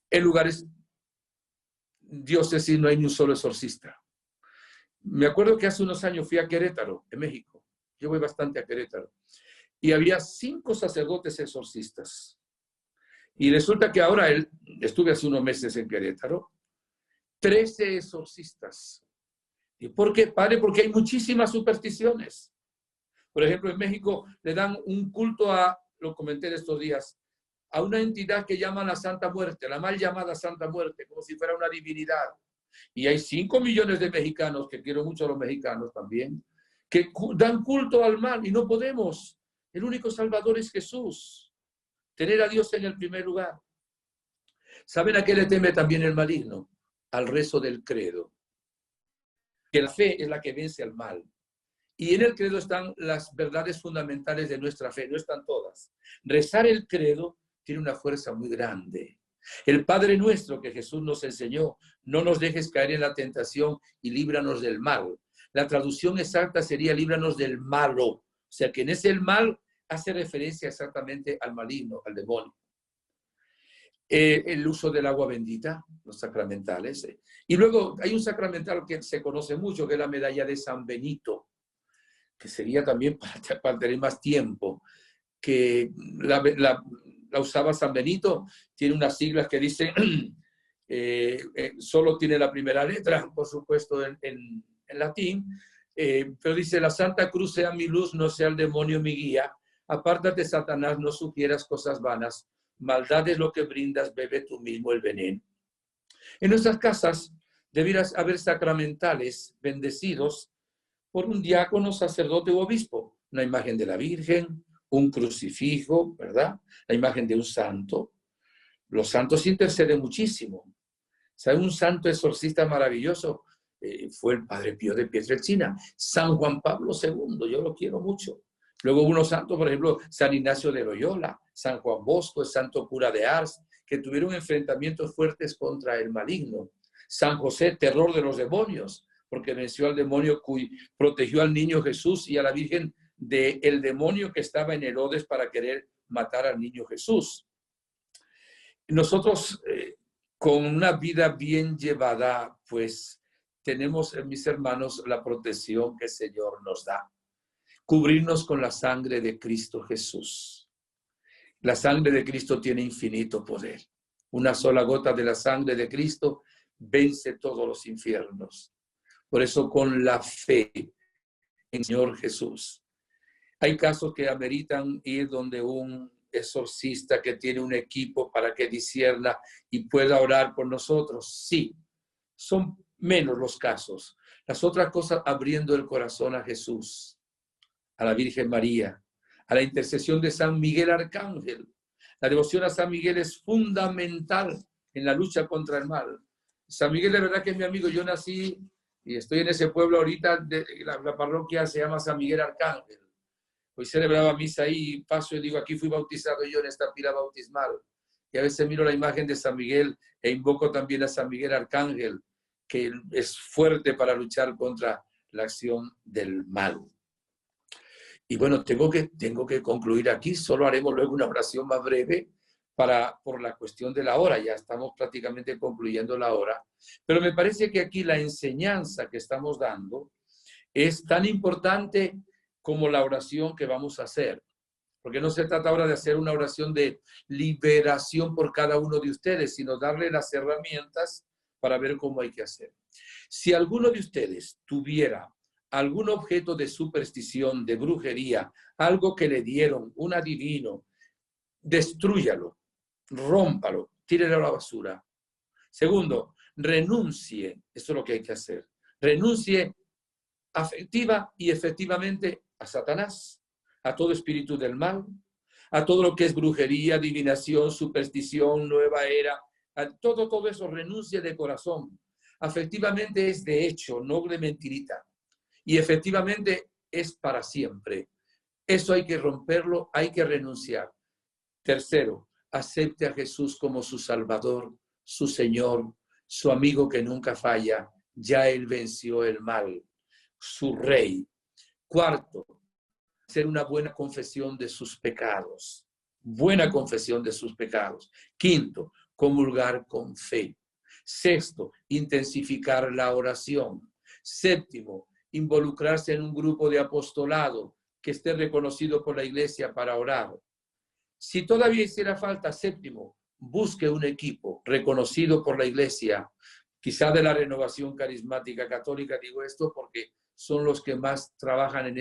En lugares diócesis no hay ni un solo exorcista. Me acuerdo que hace unos años fui a Querétaro, en México. Yo voy bastante a Querétaro. Y había 5 sacerdotes exorcistas. Y resulta que ahora, estuve hace unos meses en Querétaro, 13 exorcistas. ¿Y por qué, padre? Porque hay muchísimas supersticiones. Por ejemplo, en México le dan un culto lo comenté estos días, a una entidad que llaman la Santa Muerte, la mal llamada Santa Muerte, como si fuera una divinidad. Y hay 5 millones de mexicanos, que quiero mucho a los mexicanos también, que dan culto al mal y no podemos. El único salvador es Jesús. Tener a Dios en el primer lugar. ¿Saben a qué le teme también el maligno? Al rezo del credo. Que la fe es la que vence al mal. Y en el credo están las verdades fundamentales de nuestra fe, no están todas. Rezar el credo tiene una fuerza muy grande. El Padre Nuestro que Jesús nos enseñó, no nos dejes caer en la tentación y líbranos del mal. La traducción exacta sería líbranos del malo. O sea que en ese el mal hace referencia exactamente al maligno, al demonio. El uso del agua bendita, los sacramentales. Y luego hay un sacramental que se conoce mucho, que es la medalla de San Benito, que sería también para tener más tiempo, que la usaba San Benito, tiene unas siglas que dicen, solo tiene la primera letra, por supuesto en latín, pero dice, la Santa Cruz sea mi luz, no sea el demonio mi guía, apártate Satanás, no sugieras cosas vanas, maldad es lo que brindas, bebe tú mismo el veneno. En nuestras casas debieras haber sacramentales bendecidos por un diácono, sacerdote u obispo, una imagen de la Virgen, un crucifijo, ¿verdad? La imagen de un santo. Los santos interceden muchísimo. ¿Sabe? Un santo exorcista maravilloso fue el Padre Pío de Pietrelcina, San Juan Pablo II, yo lo quiero mucho. Luego unos santos, por ejemplo, San Ignacio de Loyola, San Juan Bosco, el santo cura de Ars, que tuvieron enfrentamientos fuertes contra el maligno. San José, terror de los demonios, porque venció al demonio, protegió al niño Jesús y a la Virgen del demonio que estaba en Herodes para querer matar al niño Jesús. Nosotros, con una vida bien llevada, pues tenemos, mis hermanos, la protección que el Señor nos da. Cubrirnos con la sangre de Cristo Jesús. La sangre de Cristo tiene infinito poder. Una sola gota de la sangre de Cristo vence todos los infiernos. Por eso, con la fe en el Señor Jesús. Hay casos que ameritan ir donde un exorcista que tiene un equipo para que discierna y pueda orar por nosotros. Sí, son menos los casos. Las otras cosas, abriendo el corazón a Jesús, a la Virgen María, a la intercesión de San Miguel Arcángel. La devoción a San Miguel es fundamental en la lucha contra el mal. San Miguel, de verdad que es mi amigo. Yo nací Y estoy en ese pueblo ahorita, la parroquia se llama San Miguel Arcángel. Hoy celebraba misa ahí y paso y digo, aquí fui bautizado yo en esta pila bautismal. Y a veces miro la imagen de San Miguel e invoco también a San Miguel Arcángel, que es fuerte para luchar contra la acción del mal. Y bueno, tengo que concluir aquí. Solo haremos luego una oración más breve por la cuestión de la hora. Ya estamos prácticamente concluyendo la hora. Pero me parece que aquí la enseñanza que estamos dando es tan importante como la oración que vamos a hacer. Porque no se trata ahora de hacer una oración de liberación por cada uno de ustedes, sino darle las herramientas para ver cómo hay que hacer. Si alguno de ustedes tuviera algún objeto de superstición, de brujería, algo que le dieron, un adivino, destrúyalo, rómpalo, tírelo a la basura. Segundo, renuncie, esto es lo que hay que hacer, renuncie afectiva y efectivamente a Satanás, a todo espíritu del mal, a todo lo que es brujería, adivinación, superstición, nueva era, a todo eso renuncie de corazón. Afectivamente es de hecho, no de mentirita. Y efectivamente es para siempre. Eso hay que romperlo, hay que renunciar. Tercero, acepte a Jesús como su Salvador, su Señor, su amigo que nunca falla. Ya Él venció el mal, su Rey. Cuarto, hacer una buena confesión de sus pecados. Buena confesión de sus pecados. Quinto, comulgar con fe. Sexto, intensificar la oración. Séptimo, involucrarse en un grupo de apostolado que esté reconocido por la iglesia para orar. Si todavía hiciera falta, séptimo, busque un equipo reconocido por la iglesia, quizá de la Renovación Carismática Católica, digo esto porque son los que más trabajan en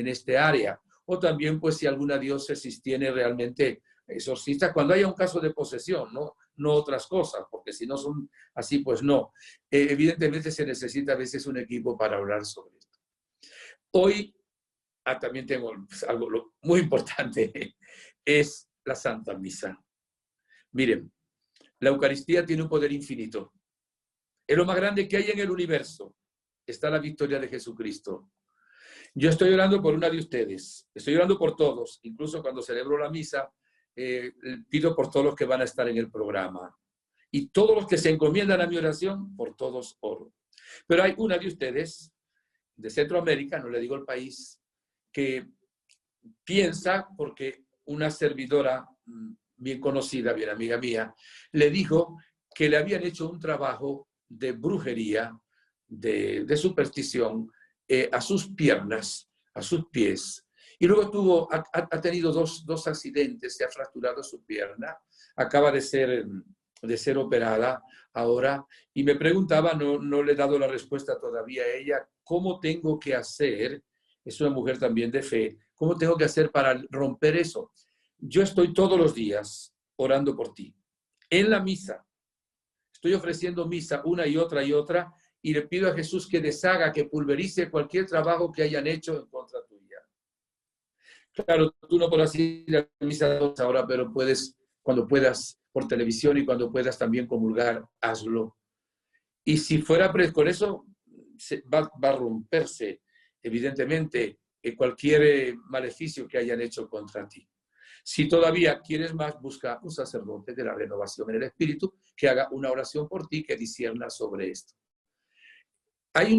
este área. O también, pues, si alguna diócesis tiene realmente exorcistas, cuando haya un caso de posesión, no otras cosas, porque si no son así, pues no. Evidentemente se necesita a veces un equipo para hablar sobre esto. Hoy también tengo algo muy importante, es la Santa Misa. Miren, la Eucaristía tiene un poder infinito. Es lo más grande que hay en el universo. Está la victoria de Jesucristo. Yo estoy orando por una de ustedes. Estoy orando por todos. Incluso cuando celebro la misa, pido por todos los que van a estar en el programa. Y todos los que se encomiendan a mi oración, por todos oro. Pero hay una de ustedes, de Centroamérica, no le digo el país, que piensa, porque una servidora bien conocida, bien amiga mía, le dijo que le habían hecho un trabajo de brujería, de superstición, a sus piernas, a sus pies. Y luego ha tenido dos accidentes, se ha fracturado su pierna, acaba de ser operada ahora, y me preguntaba, no le he dado la respuesta todavía a ella, ¿cómo tengo que hacer? Es una mujer también de fe. ¿Cómo tengo que hacer para romper eso? Yo estoy todos los días orando por ti. En la misa. Estoy ofreciendo misa una y otra, y le pido a Jesús que deshaga, que pulverice cualquier trabajo que hayan hecho en contra tuya. Claro, tú no podrás ir a misa ahora, pero puedes, cuando puedas, por televisión, y cuando puedas también comulgar, hazlo. Y si fuera con eso, va a romperse, evidentemente, cualquier maleficio que hayan hecho contra ti. Si todavía quieres más, busca un sacerdote de la renovación en el espíritu que haga una oración por ti, que discierna sobre esto. Hay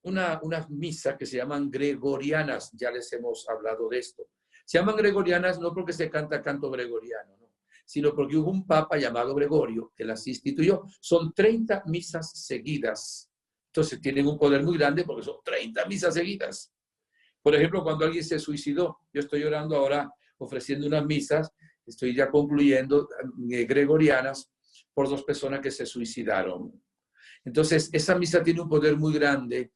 unas misas que se llaman gregorianas, ya les hemos hablado de esto. Se llaman gregorianas no porque se canta canto gregoriano, ¿no?, sino porque hubo un papa llamado Gregorio que las instituyó. Son 30 misas seguidas. Entonces tienen un poder muy grande porque son 30 misas seguidas. Por ejemplo, cuando alguien se suicidó, yo estoy orando ahora, ofreciendo unas misas, estoy ya concluyendo, gregorianas, por 2 personas que se suicidaron. Entonces, esa misa tiene un poder muy grande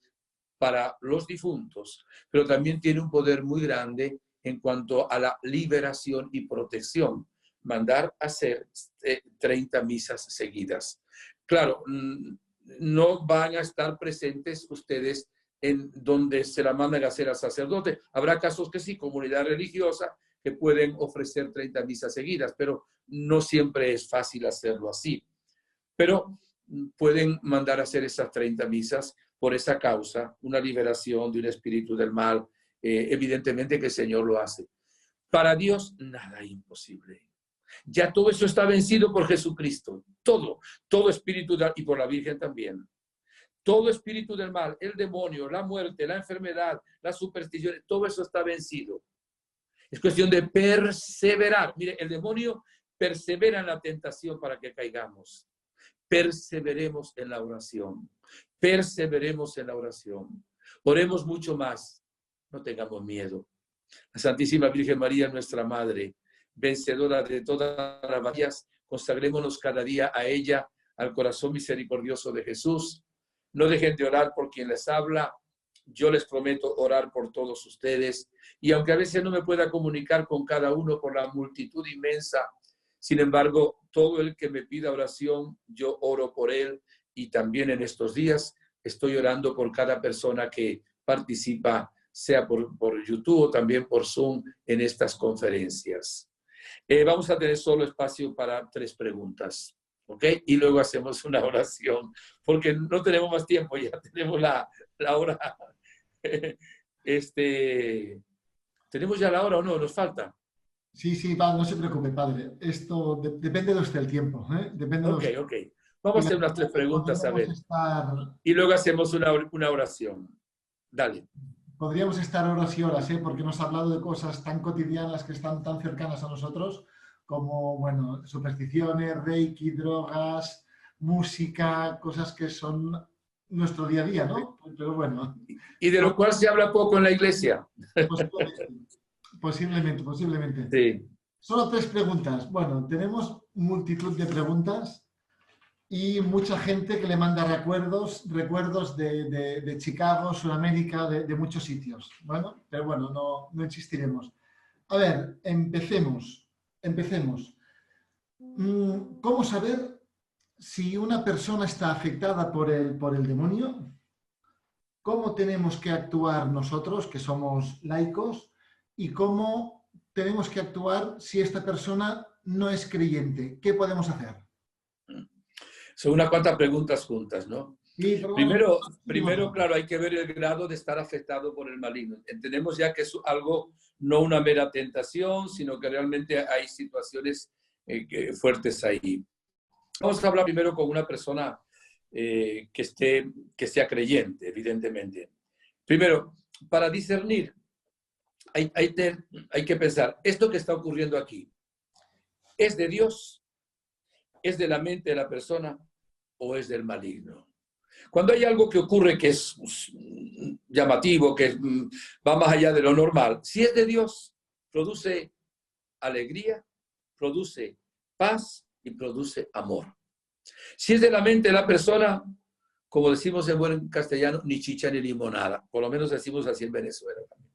para los difuntos, pero también tiene un poder muy grande en cuanto a la liberación y protección. Mandar a hacer 30 misas seguidas. Claro, no van a estar presentes ustedes en donde se la mandan a hacer al sacerdote. Habrá casos que sí, comunidad religiosa, que pueden ofrecer 30 misas seguidas, pero no siempre es fácil hacerlo así. Pero pueden mandar a hacer esas 30 misas por esa causa, una liberación de un espíritu del mal, evidentemente que el Señor lo hace. Para Dios nada es imposible. Ya todo eso está vencido por Jesucristo. Todo espíritu y por la Virgen también. Todo espíritu del mal, el demonio, la muerte, la enfermedad, las supersticiones, todo eso está vencido. Es cuestión de perseverar. Mire, el demonio persevera en la tentación para que caigamos. Perseveremos en la oración. Perseveremos en la oración. Oremos mucho más. No tengamos miedo. La Santísima Virgen María, nuestra Madre, vencedora de todas las batallas, consagrémonos cada día a ella, al corazón misericordioso de Jesús. No dejen de orar por quien les habla. Yo les prometo orar por todos ustedes. Y aunque a veces no me pueda comunicar con cada uno por la multitud inmensa, sin embargo, todo el que me pida oración, yo oro por él. Y también en estos días estoy orando por cada persona que participa, sea por YouTube o también por Zoom en estas conferencias. Vamos a tener solo espacio para 3 preguntas, ¿ok? Y luego hacemos una oración, porque no tenemos más tiempo, ya tenemos la hora. ¿Tenemos ya la hora o no? ¿Nos falta? Sí, va, no se preocupe, padre. Esto depende de usted el tiempo, ¿eh? Depende de usted. Ok. Vamos a hacer unas 3 preguntas, a ver. Y luego hacemos una oración. Dale. Podríamos estar horas y horas, ¿eh? Porque nos ha hablado de cosas tan cotidianas que están tan cercanas a nosotros, como, bueno, supersticiones, reiki, drogas, música, cosas que son nuestro día a día, ¿no? Pero bueno. Y de lo cual se habla poco en la iglesia. Posiblemente. Sí. Solo 3 preguntas. Bueno, tenemos multitud de preguntas y mucha gente que le manda recuerdos de Chicago, Sudamérica, de muchos sitios. Bueno, pero bueno, no insistiremos. A ver, empecemos. ¿Cómo saber si una persona está afectada por el demonio? ¿Cómo tenemos que actuar nosotros, que somos laicos? ¿Y cómo tenemos que actuar si esta persona no es creyente? ¿Qué podemos hacer? Son unas cuantas preguntas juntas, ¿no? Sí, primero, claro, hay que ver el grado de estar afectado por el maligno. Entendemos ya que es algo, no una mera tentación, sino que realmente hay situaciones fuertes ahí. Vamos a hablar primero con una persona que sea creyente, evidentemente. Primero, para discernir, hay que pensar, ¿esto que está ocurriendo aquí es de Dios? ¿Es de la mente de la persona o es del maligno? Cuando hay algo que ocurre que es llamativo, que va más allá de lo normal, si es de Dios, produce alegría, produce paz y produce amor. Si es de la mente de la persona, como decimos en buen castellano, ni chicha ni limonada. Por lo menos decimos así en Venezuela también.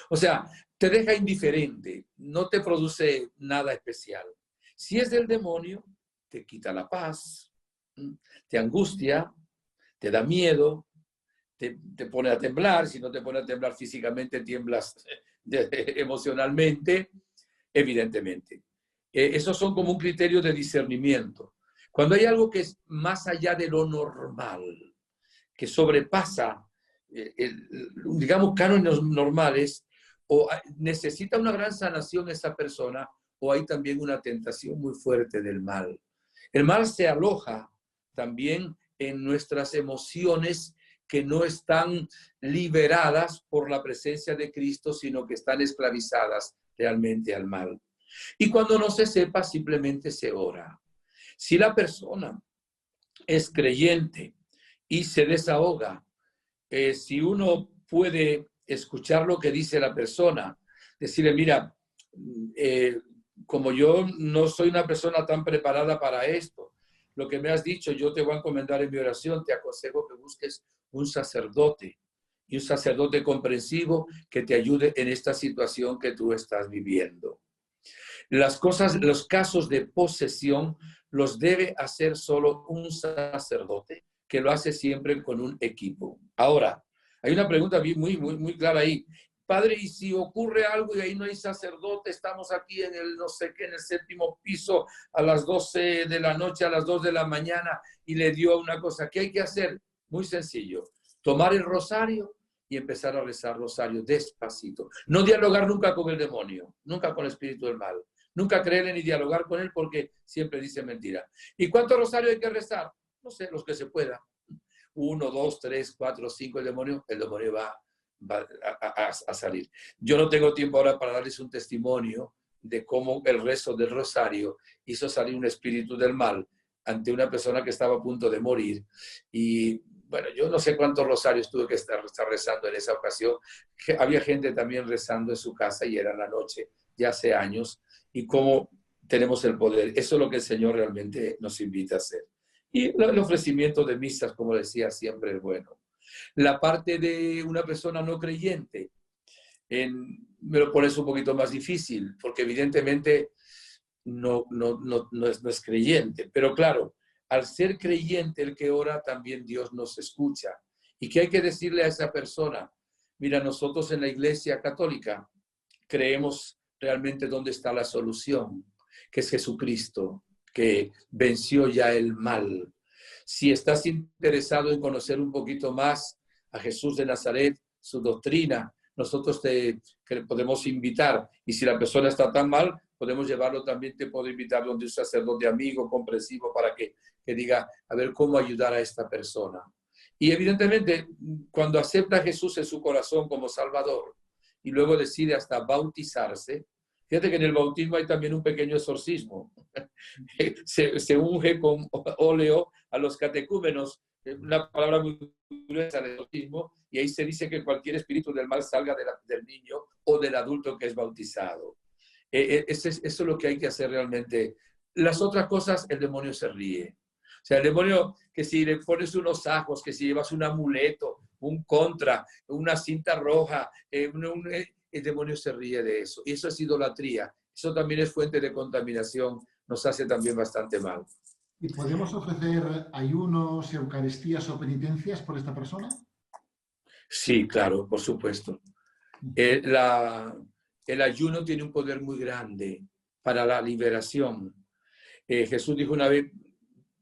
O sea, te deja indiferente, no te produce nada especial. Si es del demonio, te quita la paz, te angustia, te da miedo, te pone a temblar. Si no te pone a temblar físicamente, tiemblas emocionalmente, evidentemente. Esos son como un criterio de discernimiento. Cuando hay algo que es más allá de lo normal, que sobrepasa, digamos, cánones normales, o necesita una gran sanación esa persona, o hay también una tentación muy fuerte del mal. El mal se aloja también en nuestras emociones que no están liberadas por la presencia de Cristo, sino que están esclavizadas realmente al mal. Y cuando no se sepa, simplemente se ora. Si la persona es creyente y se desahoga, si uno puede escuchar lo que dice la persona, decirle, mira, como yo no soy una persona tan preparada para esto, lo que me has dicho yo te voy a encomendar en mi oración, te aconsejo que busques un sacerdote, y un sacerdote comprensivo que te ayude en esta situación que tú estás viviendo. Los casos de posesión los debe hacer solo un sacerdote, que lo hace siempre con un equipo. Ahora, hay una pregunta muy clara ahí. Padre, ¿y si ocurre algo y ahí no hay sacerdote? Estamos aquí en el no sé qué, en el 7º piso, a las 12 de la noche, a las 2 de la mañana, y le dio una cosa. ¿Qué hay que hacer? Muy sencillo. tomar el rosario y empezar a rezar rosario despacito. No dialogar nunca con el demonio, nunca con el espíritu del mal. Nunca creerle ni dialogar con él porque siempre dice mentira. ¿Y cuántos rosarios hay que rezar? No sé, los que se pueda. 1, 2, 3, 4, 5, el demonio va a salir. Yo no tengo tiempo ahora para darles un testimonio de cómo el rezo del rosario hizo salir un espíritu del mal ante una persona que estaba a punto de morir. Y bueno, yo no sé cuántos rosarios tuve que estar rezando en esa ocasión. Había gente también rezando en su casa y era la noche, ya hace años, y cómo tenemos el poder. Eso es lo que el Señor realmente nos invita a hacer. Y el ofrecimiento de misas, como decía, siempre es bueno. La parte de una persona no creyente, me lo pones un poquito más difícil, porque evidentemente no es creyente. Pero claro, al ser creyente el que ora, también Dios nos escucha. ¿Y qué hay que decirle a esa persona? Mira, nosotros en la Iglesia Católica creemos realmente dónde está la solución, que es Jesucristo, que venció ya el mal. Si estás interesado en conocer un poquito más a Jesús de Nazaret, su doctrina, nosotros te podemos invitar. Y si la persona está tan mal, podemos llevarlo también, te puedo invitar donde un sacerdote amigo, comprensivo, para que diga, a ver cómo ayudar a esta persona. Y evidentemente, cuando acepta a Jesús en su corazón como Salvador y luego decide hasta bautizarse, fíjate que en el bautismo hay también un pequeño exorcismo. Se unge con óleo a los catecúmenos, una palabra muy gruesa del bautismo, y ahí se dice que cualquier espíritu del mal salga del niño o del adulto que es bautizado. Eso es lo que hay que hacer realmente. Las otras cosas, el demonio se ríe. O sea, el demonio, que si le pones unos ajos, que si llevas un amuleto, un contra, una cinta roja, el demonio se ríe de eso. Y eso es idolatría. Eso también es fuente de contaminación. Nos hace también bastante mal. ¿Y podemos ofrecer ayunos, eucaristías o penitencias por esta persona? Sí, claro, por supuesto. El ayuno tiene un poder muy grande para la liberación. Jesús dijo una vez,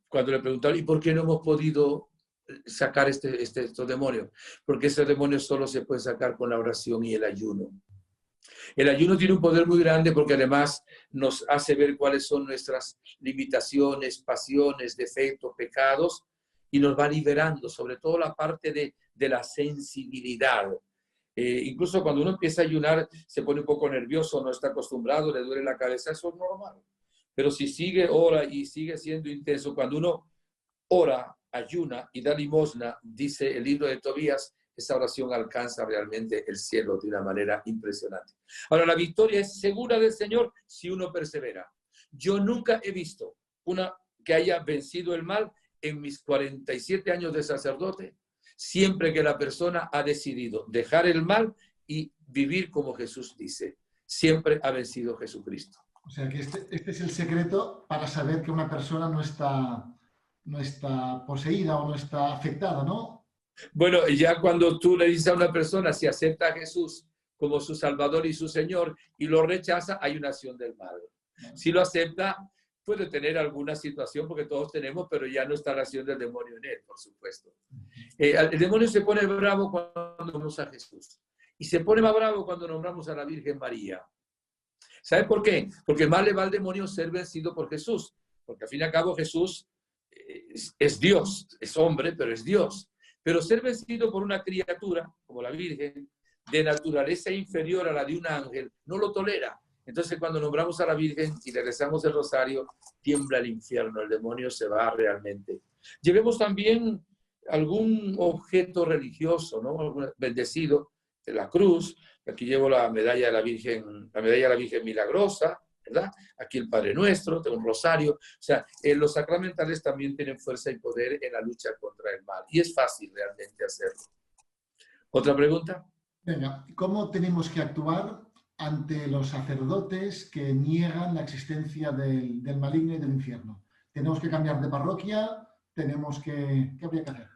cuando le preguntaron, ¿y por qué no hemos podido sacar estos demonios? Porque estos demonios solo se pueden sacar con la oración y el ayuno. El ayuno tiene un poder muy grande porque además nos hace ver cuáles son nuestras limitaciones, pasiones, defectos, pecados, y nos va liberando, sobre todo la parte de la sensibilidad. Incluso cuando uno empieza a ayunar, se pone un poco nervioso, no está acostumbrado, le duele la cabeza, eso es normal. Pero si sigue, ora y sigue siendo intenso, cuando uno ora, ayuna y da limosna, dice el libro de Tobías, esa oración alcanza realmente el cielo de una manera impresionante. Ahora, la victoria es segura del Señor si uno persevera. Yo nunca he visto una que haya vencido el mal en mis 47 años de sacerdote, siempre que la persona ha decidido dejar el mal y vivir como Jesús dice. Siempre ha vencido Jesucristo. O sea que este es el secreto para saber que una persona no está poseída o no está afectada, ¿no? Bueno, ya cuando tú le dices a una persona si acepta a Jesús como su Salvador y su Señor y lo rechaza, hay una acción del mal. Si lo acepta, puede tener alguna situación, porque todos tenemos, pero ya no está la acción del demonio en él, por supuesto. El demonio se pone bravo cuando nombramos a Jesús. Y se pone más bravo cuando nombramos a la Virgen María. ¿Sabe por qué? Porque más le va al demonio ser vencido por Jesús. Porque al fin y al cabo Jesús es Dios, es hombre, pero es Dios. Pero ser vencido por una criatura, como la Virgen, de naturaleza inferior a la de un ángel, no lo tolera. Entonces, cuando nombramos a la Virgen y le rezamos el rosario, tiembla el infierno, el demonio se va realmente. Llevemos también algún objeto religioso, ¿no? Bendecido, de la cruz. Aquí llevo la medalla de la Virgen Milagrosa, ¿verdad? Aquí el Padre Nuestro, tengo un rosario. O sea, los sacramentales también tienen fuerza y poder en la lucha contra el mal. Y es fácil realmente hacerlo. ¿Otra pregunta? Venga, ¿cómo tenemos que actuar ante los sacerdotes que niegan la existencia del maligno y del infierno? ¿Tenemos que cambiar de parroquia? ¿Qué habría que hacer?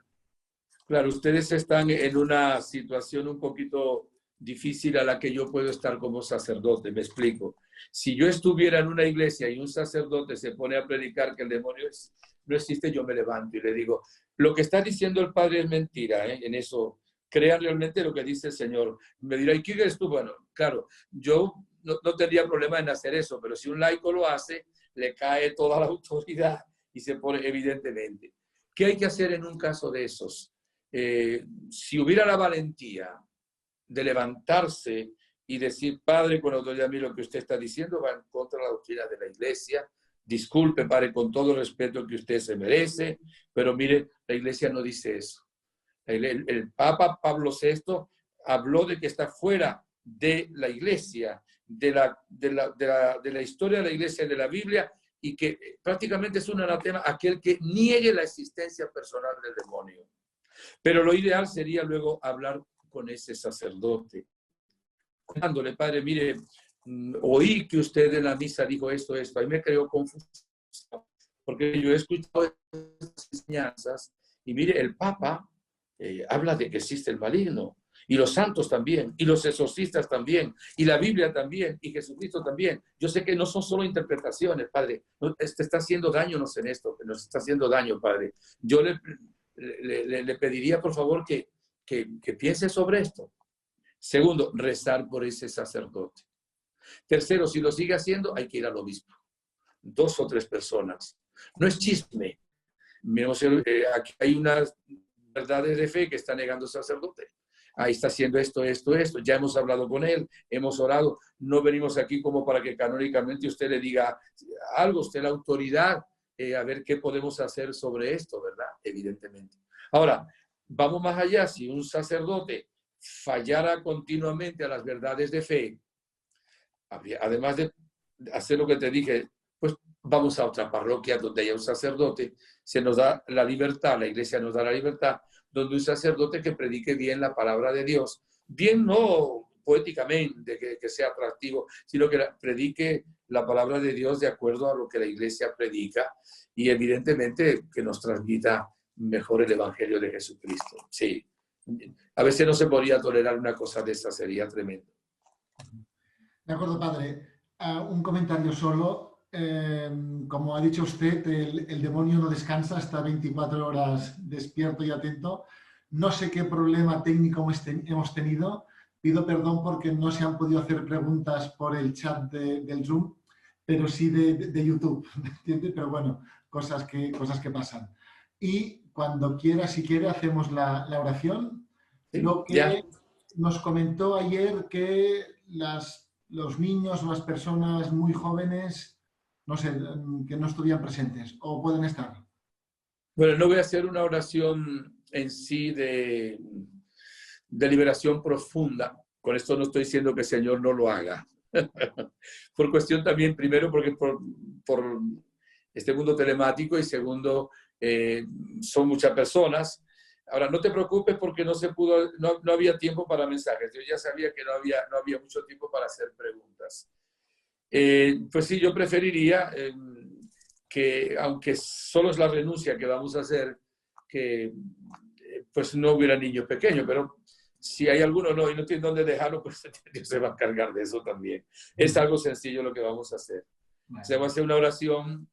Claro, ustedes están en una situación un poquito difícil a la que yo puedo estar como sacerdote. Me explico. Si yo estuviera en una iglesia y un sacerdote se pone a predicar que el demonio es no existe, yo me levanto y le digo, lo que está diciendo el Padre es mentira, ¿eh? En eso, crean realmente lo que dice el Señor. Me dirá, ¿y quién eres tú? Bueno, claro, yo no tendría problema en hacer eso, pero si un laico lo hace, le cae toda la autoridad y se pone evidentemente. ¿Qué hay que hacer en un caso de esos? Si hubiera la valentía de levantarse y decir, Padre, con autoridad, a mí lo que usted está diciendo va en contra de la doctrina de la Iglesia, disculpe, Padre, con todo el respeto que usted se merece, pero mire, la Iglesia no dice eso. El Papa Pablo VI habló de que está fuera de la Iglesia, de la historia de la Iglesia, de la Biblia, y que prácticamente es un anatema aquel que niegue la existencia personal del demonio. Pero lo ideal sería luego hablar con ese sacerdote. Cuándole, Padre, mire, oí que usted en la misa dijo esto, ahí me creó confusión, porque yo he escuchado estas enseñanzas, y mire, el Papa habla de que existe el maligno, y los santos también, y los exorcistas también, y la Biblia también, y Jesucristo también. Yo sé que no son solo interpretaciones, Padre, te está haciendo daño en esto, que nos está haciendo daño, Padre. Yo le pediría, por favor, que piense sobre esto. Segundo, rezar por ese sacerdote. Tercero, si lo sigue haciendo, hay que ir al obispo. 2 o 3 personas. No es chisme. Miremos, aquí hay unas verdades de fe que está negando el sacerdote. Ahí está haciendo esto. Ya hemos hablado con él, hemos orado. No venimos aquí como para que canónicamente usted le diga algo, usted la autoridad, a ver qué podemos hacer sobre esto, ¿verdad? Evidentemente. Ahora, vamos más allá. Si un sacerdote fallara continuamente a las verdades de fe, además de hacer lo que te dije, pues vamos a otra parroquia donde haya un sacerdote, se nos da la libertad, la Iglesia nos da la libertad, donde un sacerdote que predique bien la palabra de Dios, bien no poéticamente, que sea atractivo, sino que predique la palabra de Dios de acuerdo a lo que la Iglesia predica y evidentemente que nos transmita mejor el Evangelio de Jesucristo. Sí. A veces no se podría tolerar una cosa de esa, sería tremendo. De acuerdo, padre. Un comentario solo. Como ha dicho usted, el demonio no descansa, está 24 horas despierto y atento. No sé qué problema técnico hemos tenido. Pido perdón porque no se han podido hacer preguntas por el chat del Zoom, pero sí de YouTube, ¿entiende? Pero bueno, cosas que pasan. Y cuando quiera, si quiere, hacemos la oración. Sí, Lo que ya. nos comentó ayer que los niños o las personas muy jóvenes, no sé, que no estuvieran presentes o pueden estar. Bueno, no voy a hacer una oración en sí de liberación profunda. Con esto no estoy diciendo que el Señor no lo haga. Por cuestión también, primero, porque por este mundo telemático y segundo, son muchas personas. Ahora, no te preocupes porque no había tiempo para mensajes. Yo ya sabía que no había mucho tiempo para hacer preguntas. Pues sí, yo preferiría que, aunque solo es la renuncia que vamos a hacer, que pues no hubiera niños pequeños, pero si hay alguno y no tiene dónde dejarlo, pues Dios se va a encargar de eso también. Es algo sencillo lo que vamos a hacer. Se va a hacer una oración,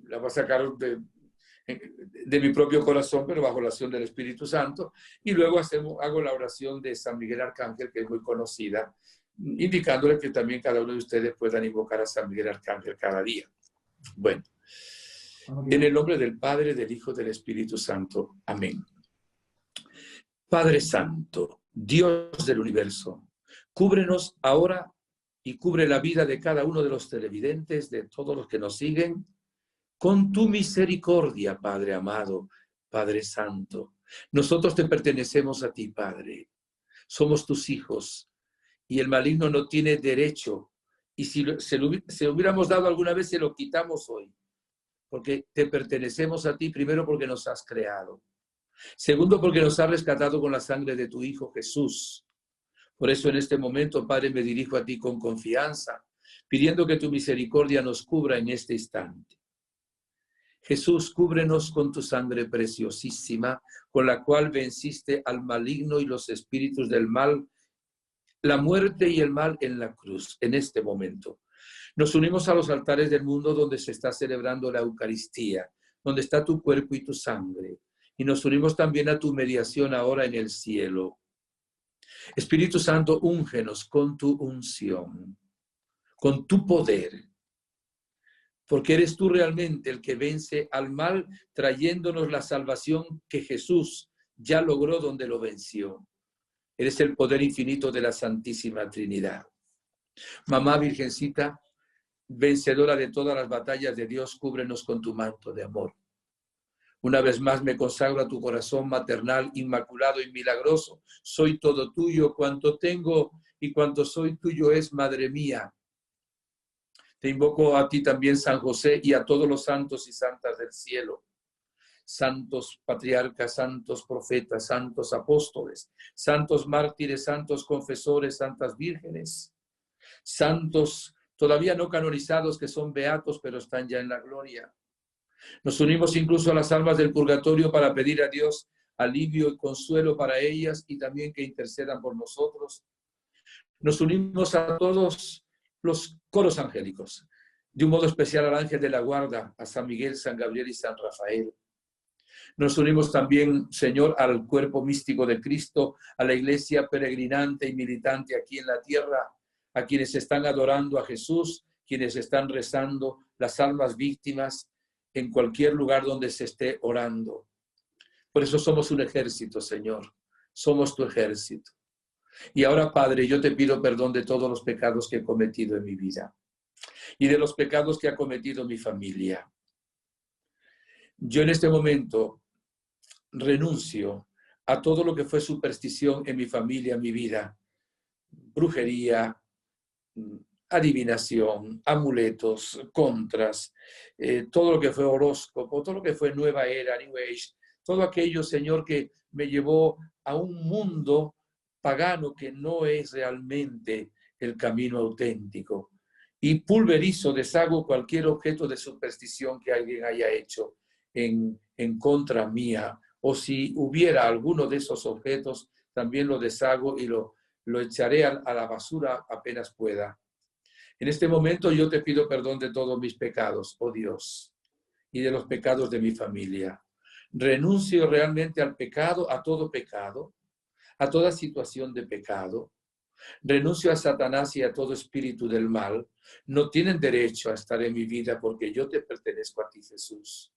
la voy a sacar de mi propio corazón, pero bajo la acción del Espíritu Santo, y luego hago la oración de San Miguel Arcángel, que es muy conocida, indicándole que también cada uno de ustedes puedan invocar a San Miguel Arcángel cada día. Bueno, en el nombre del Padre, del Hijo, del Espíritu Santo. Amén. Padre Santo, Dios del universo, cúbrenos ahora y cubre la vida de cada uno de los televidentes, de todos los que nos siguen, con tu misericordia, Padre amado, Padre Santo. Nosotros te pertenecemos a ti, Padre. Somos tus hijos y el maligno no tiene derecho. Y si se hubiéramos dado alguna vez, se lo quitamos hoy. Porque te pertenecemos a ti, primero porque nos has creado. Segundo, porque nos has rescatado con la sangre de tu Hijo Jesús. Por eso en este momento, Padre, me dirijo a ti con confianza, pidiendo que tu misericordia nos cubra en este instante. Jesús, cúbrenos con tu sangre preciosísima, con la cual venciste al maligno y los espíritus del mal, la muerte y el mal en la cruz, en este momento. Nos unimos a los altares del mundo donde se está celebrando la Eucaristía, donde está tu cuerpo y tu sangre. Y nos unimos también a tu mediación ahora en el cielo. Espíritu Santo, úngenos con tu unción, con tu poder, porque eres tú realmente el que vence al mal, trayéndonos la salvación que Jesús ya logró donde lo venció. Eres el poder infinito de la Santísima Trinidad. Mamá Virgencita, vencedora de todas las batallas de Dios, cúbrenos con tu manto de amor. Una vez más me consagro a tu corazón maternal, inmaculado y milagroso. Soy todo tuyo, cuanto tengo y cuanto soy tuyo es, Madre mía. Te invoco a ti también, San José, y a todos los santos y santas del cielo. Santos patriarcas, santos profetas, santos apóstoles, santos mártires, santos confesores, santas vírgenes, santos todavía no canonizados que son beatos, pero están ya en la gloria. Nos unimos incluso a las almas del purgatorio para pedir a Dios alivio y consuelo para ellas y también que intercedan por nosotros. Nos unimos a todos los coros angélicos, de un modo especial al ángel de la guarda, a San Miguel, San Gabriel y San Rafael. Nos unimos también, Señor, al cuerpo místico de Cristo, a la iglesia peregrinante y militante aquí en la tierra, a quienes están adorando a Jesús, quienes están rezando, las almas víctimas, en cualquier lugar donde se esté orando. Por eso somos un ejército, Señor. Somos tu ejército. Y ahora, Padre, yo te pido perdón de todos los pecados que he cometido en mi vida y de los pecados que ha cometido mi familia. Yo en este momento renuncio a todo lo que fue superstición en mi familia, en mi vida. Brujería, adivinación, amuletos, contras, todo lo que fue horóscopo, todo lo que fue nueva era, New Age, todo aquello, Señor, que me llevó a un mundo pagano que no es realmente el camino auténtico. Y pulverizo, deshago cualquier objeto de superstición que alguien haya hecho en contra mía. O si hubiera alguno de esos objetos, también lo deshago y lo echaré a la basura apenas pueda. En este momento yo te pido perdón de todos mis pecados, oh Dios, y de los pecados de mi familia. Renuncio realmente al pecado, a toda situación de pecado. Renuncio a Satanás y a todo espíritu del mal. No tienen derecho a estar en mi vida porque yo te pertenezco a ti, Jesús.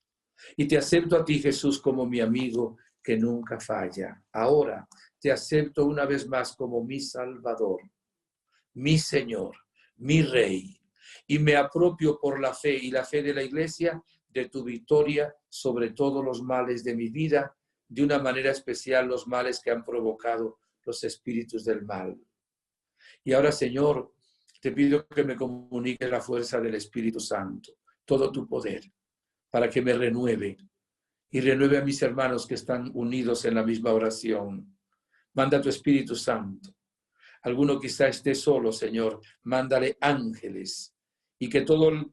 Y te acepto a ti, Jesús, como mi amigo que nunca falla. Ahora te acepto una vez más como mi Salvador, mi Señor, mi Rey. Y me apropio por la fe y la fe de la Iglesia de tu victoria sobre todos los males de mi vida, de una manera especial los males que han provocado los espíritus del mal. Y ahora, Señor, te pido que me comunique la fuerza del Espíritu Santo, todo tu poder, para que me renueve y renueve a mis hermanos que están unidos en la misma oración. Manda tu Espíritu Santo. Alguno quizá esté solo, Señor, mándale ángeles y que todo el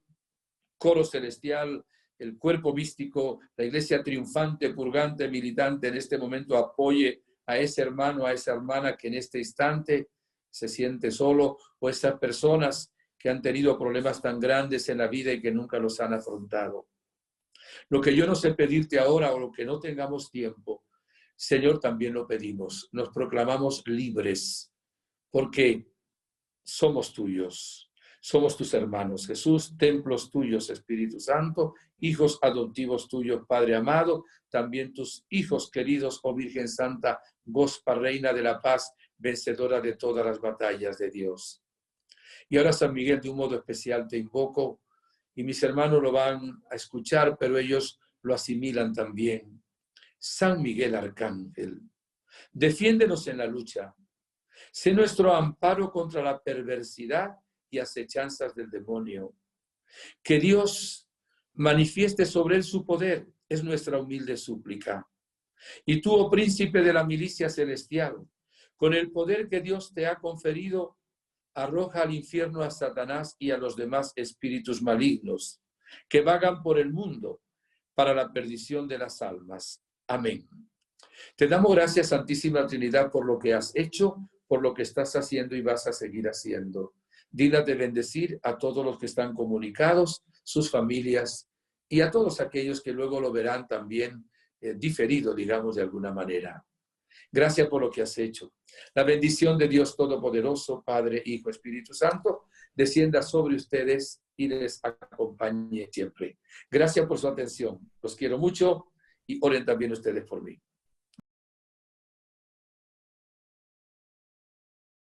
coro celestial, el cuerpo místico, la iglesia triunfante, purgante, militante en este momento apoye a ese hermano, a esa hermana que en este instante se siente solo, o esas personas que han tenido problemas tan grandes en la vida y que nunca los han afrontado. Lo que yo no sé pedirte ahora o lo que no tengamos tiempo, Señor, también lo pedimos. Nos proclamamos libres porque somos tuyos, somos tus hermanos. Jesús, templos tuyos, Espíritu Santo, hijos adoptivos tuyos, Padre amado, también tus hijos queridos, oh Virgen Santa, Gospa, Reina de la Paz, vencedora de todas las batallas de Dios. Y ahora, San Miguel, de un modo especial te invoco, y mis hermanos lo van a escuchar, pero ellos lo asimilan también. San Miguel Arcángel, defiéndenos en la lucha. Sé nuestro amparo contra la perversidad y acechanzas del demonio. Que Dios manifieste sobre él su poder, es nuestra humilde súplica. Y tú, oh príncipe de la milicia celestial, con el poder que Dios te ha conferido, arroja al infierno a Satanás y a los demás espíritus malignos que vagan por el mundo para la perdición de las almas. Amén. Te damos gracias, Santísima Trinidad, por lo que has hecho, por lo que estás haciendo y vas a seguir haciendo. Digna de bendecir a todos los que están comunicados, sus familias y a todos aquellos que luego lo verán también diferido, digamos, de alguna manera. Gracias por lo que has hecho. La bendición de Dios Todopoderoso, Padre, Hijo, Espíritu Santo, descienda sobre ustedes y les acompañe siempre. Gracias por su atención. Los quiero mucho y oren también ustedes por mí.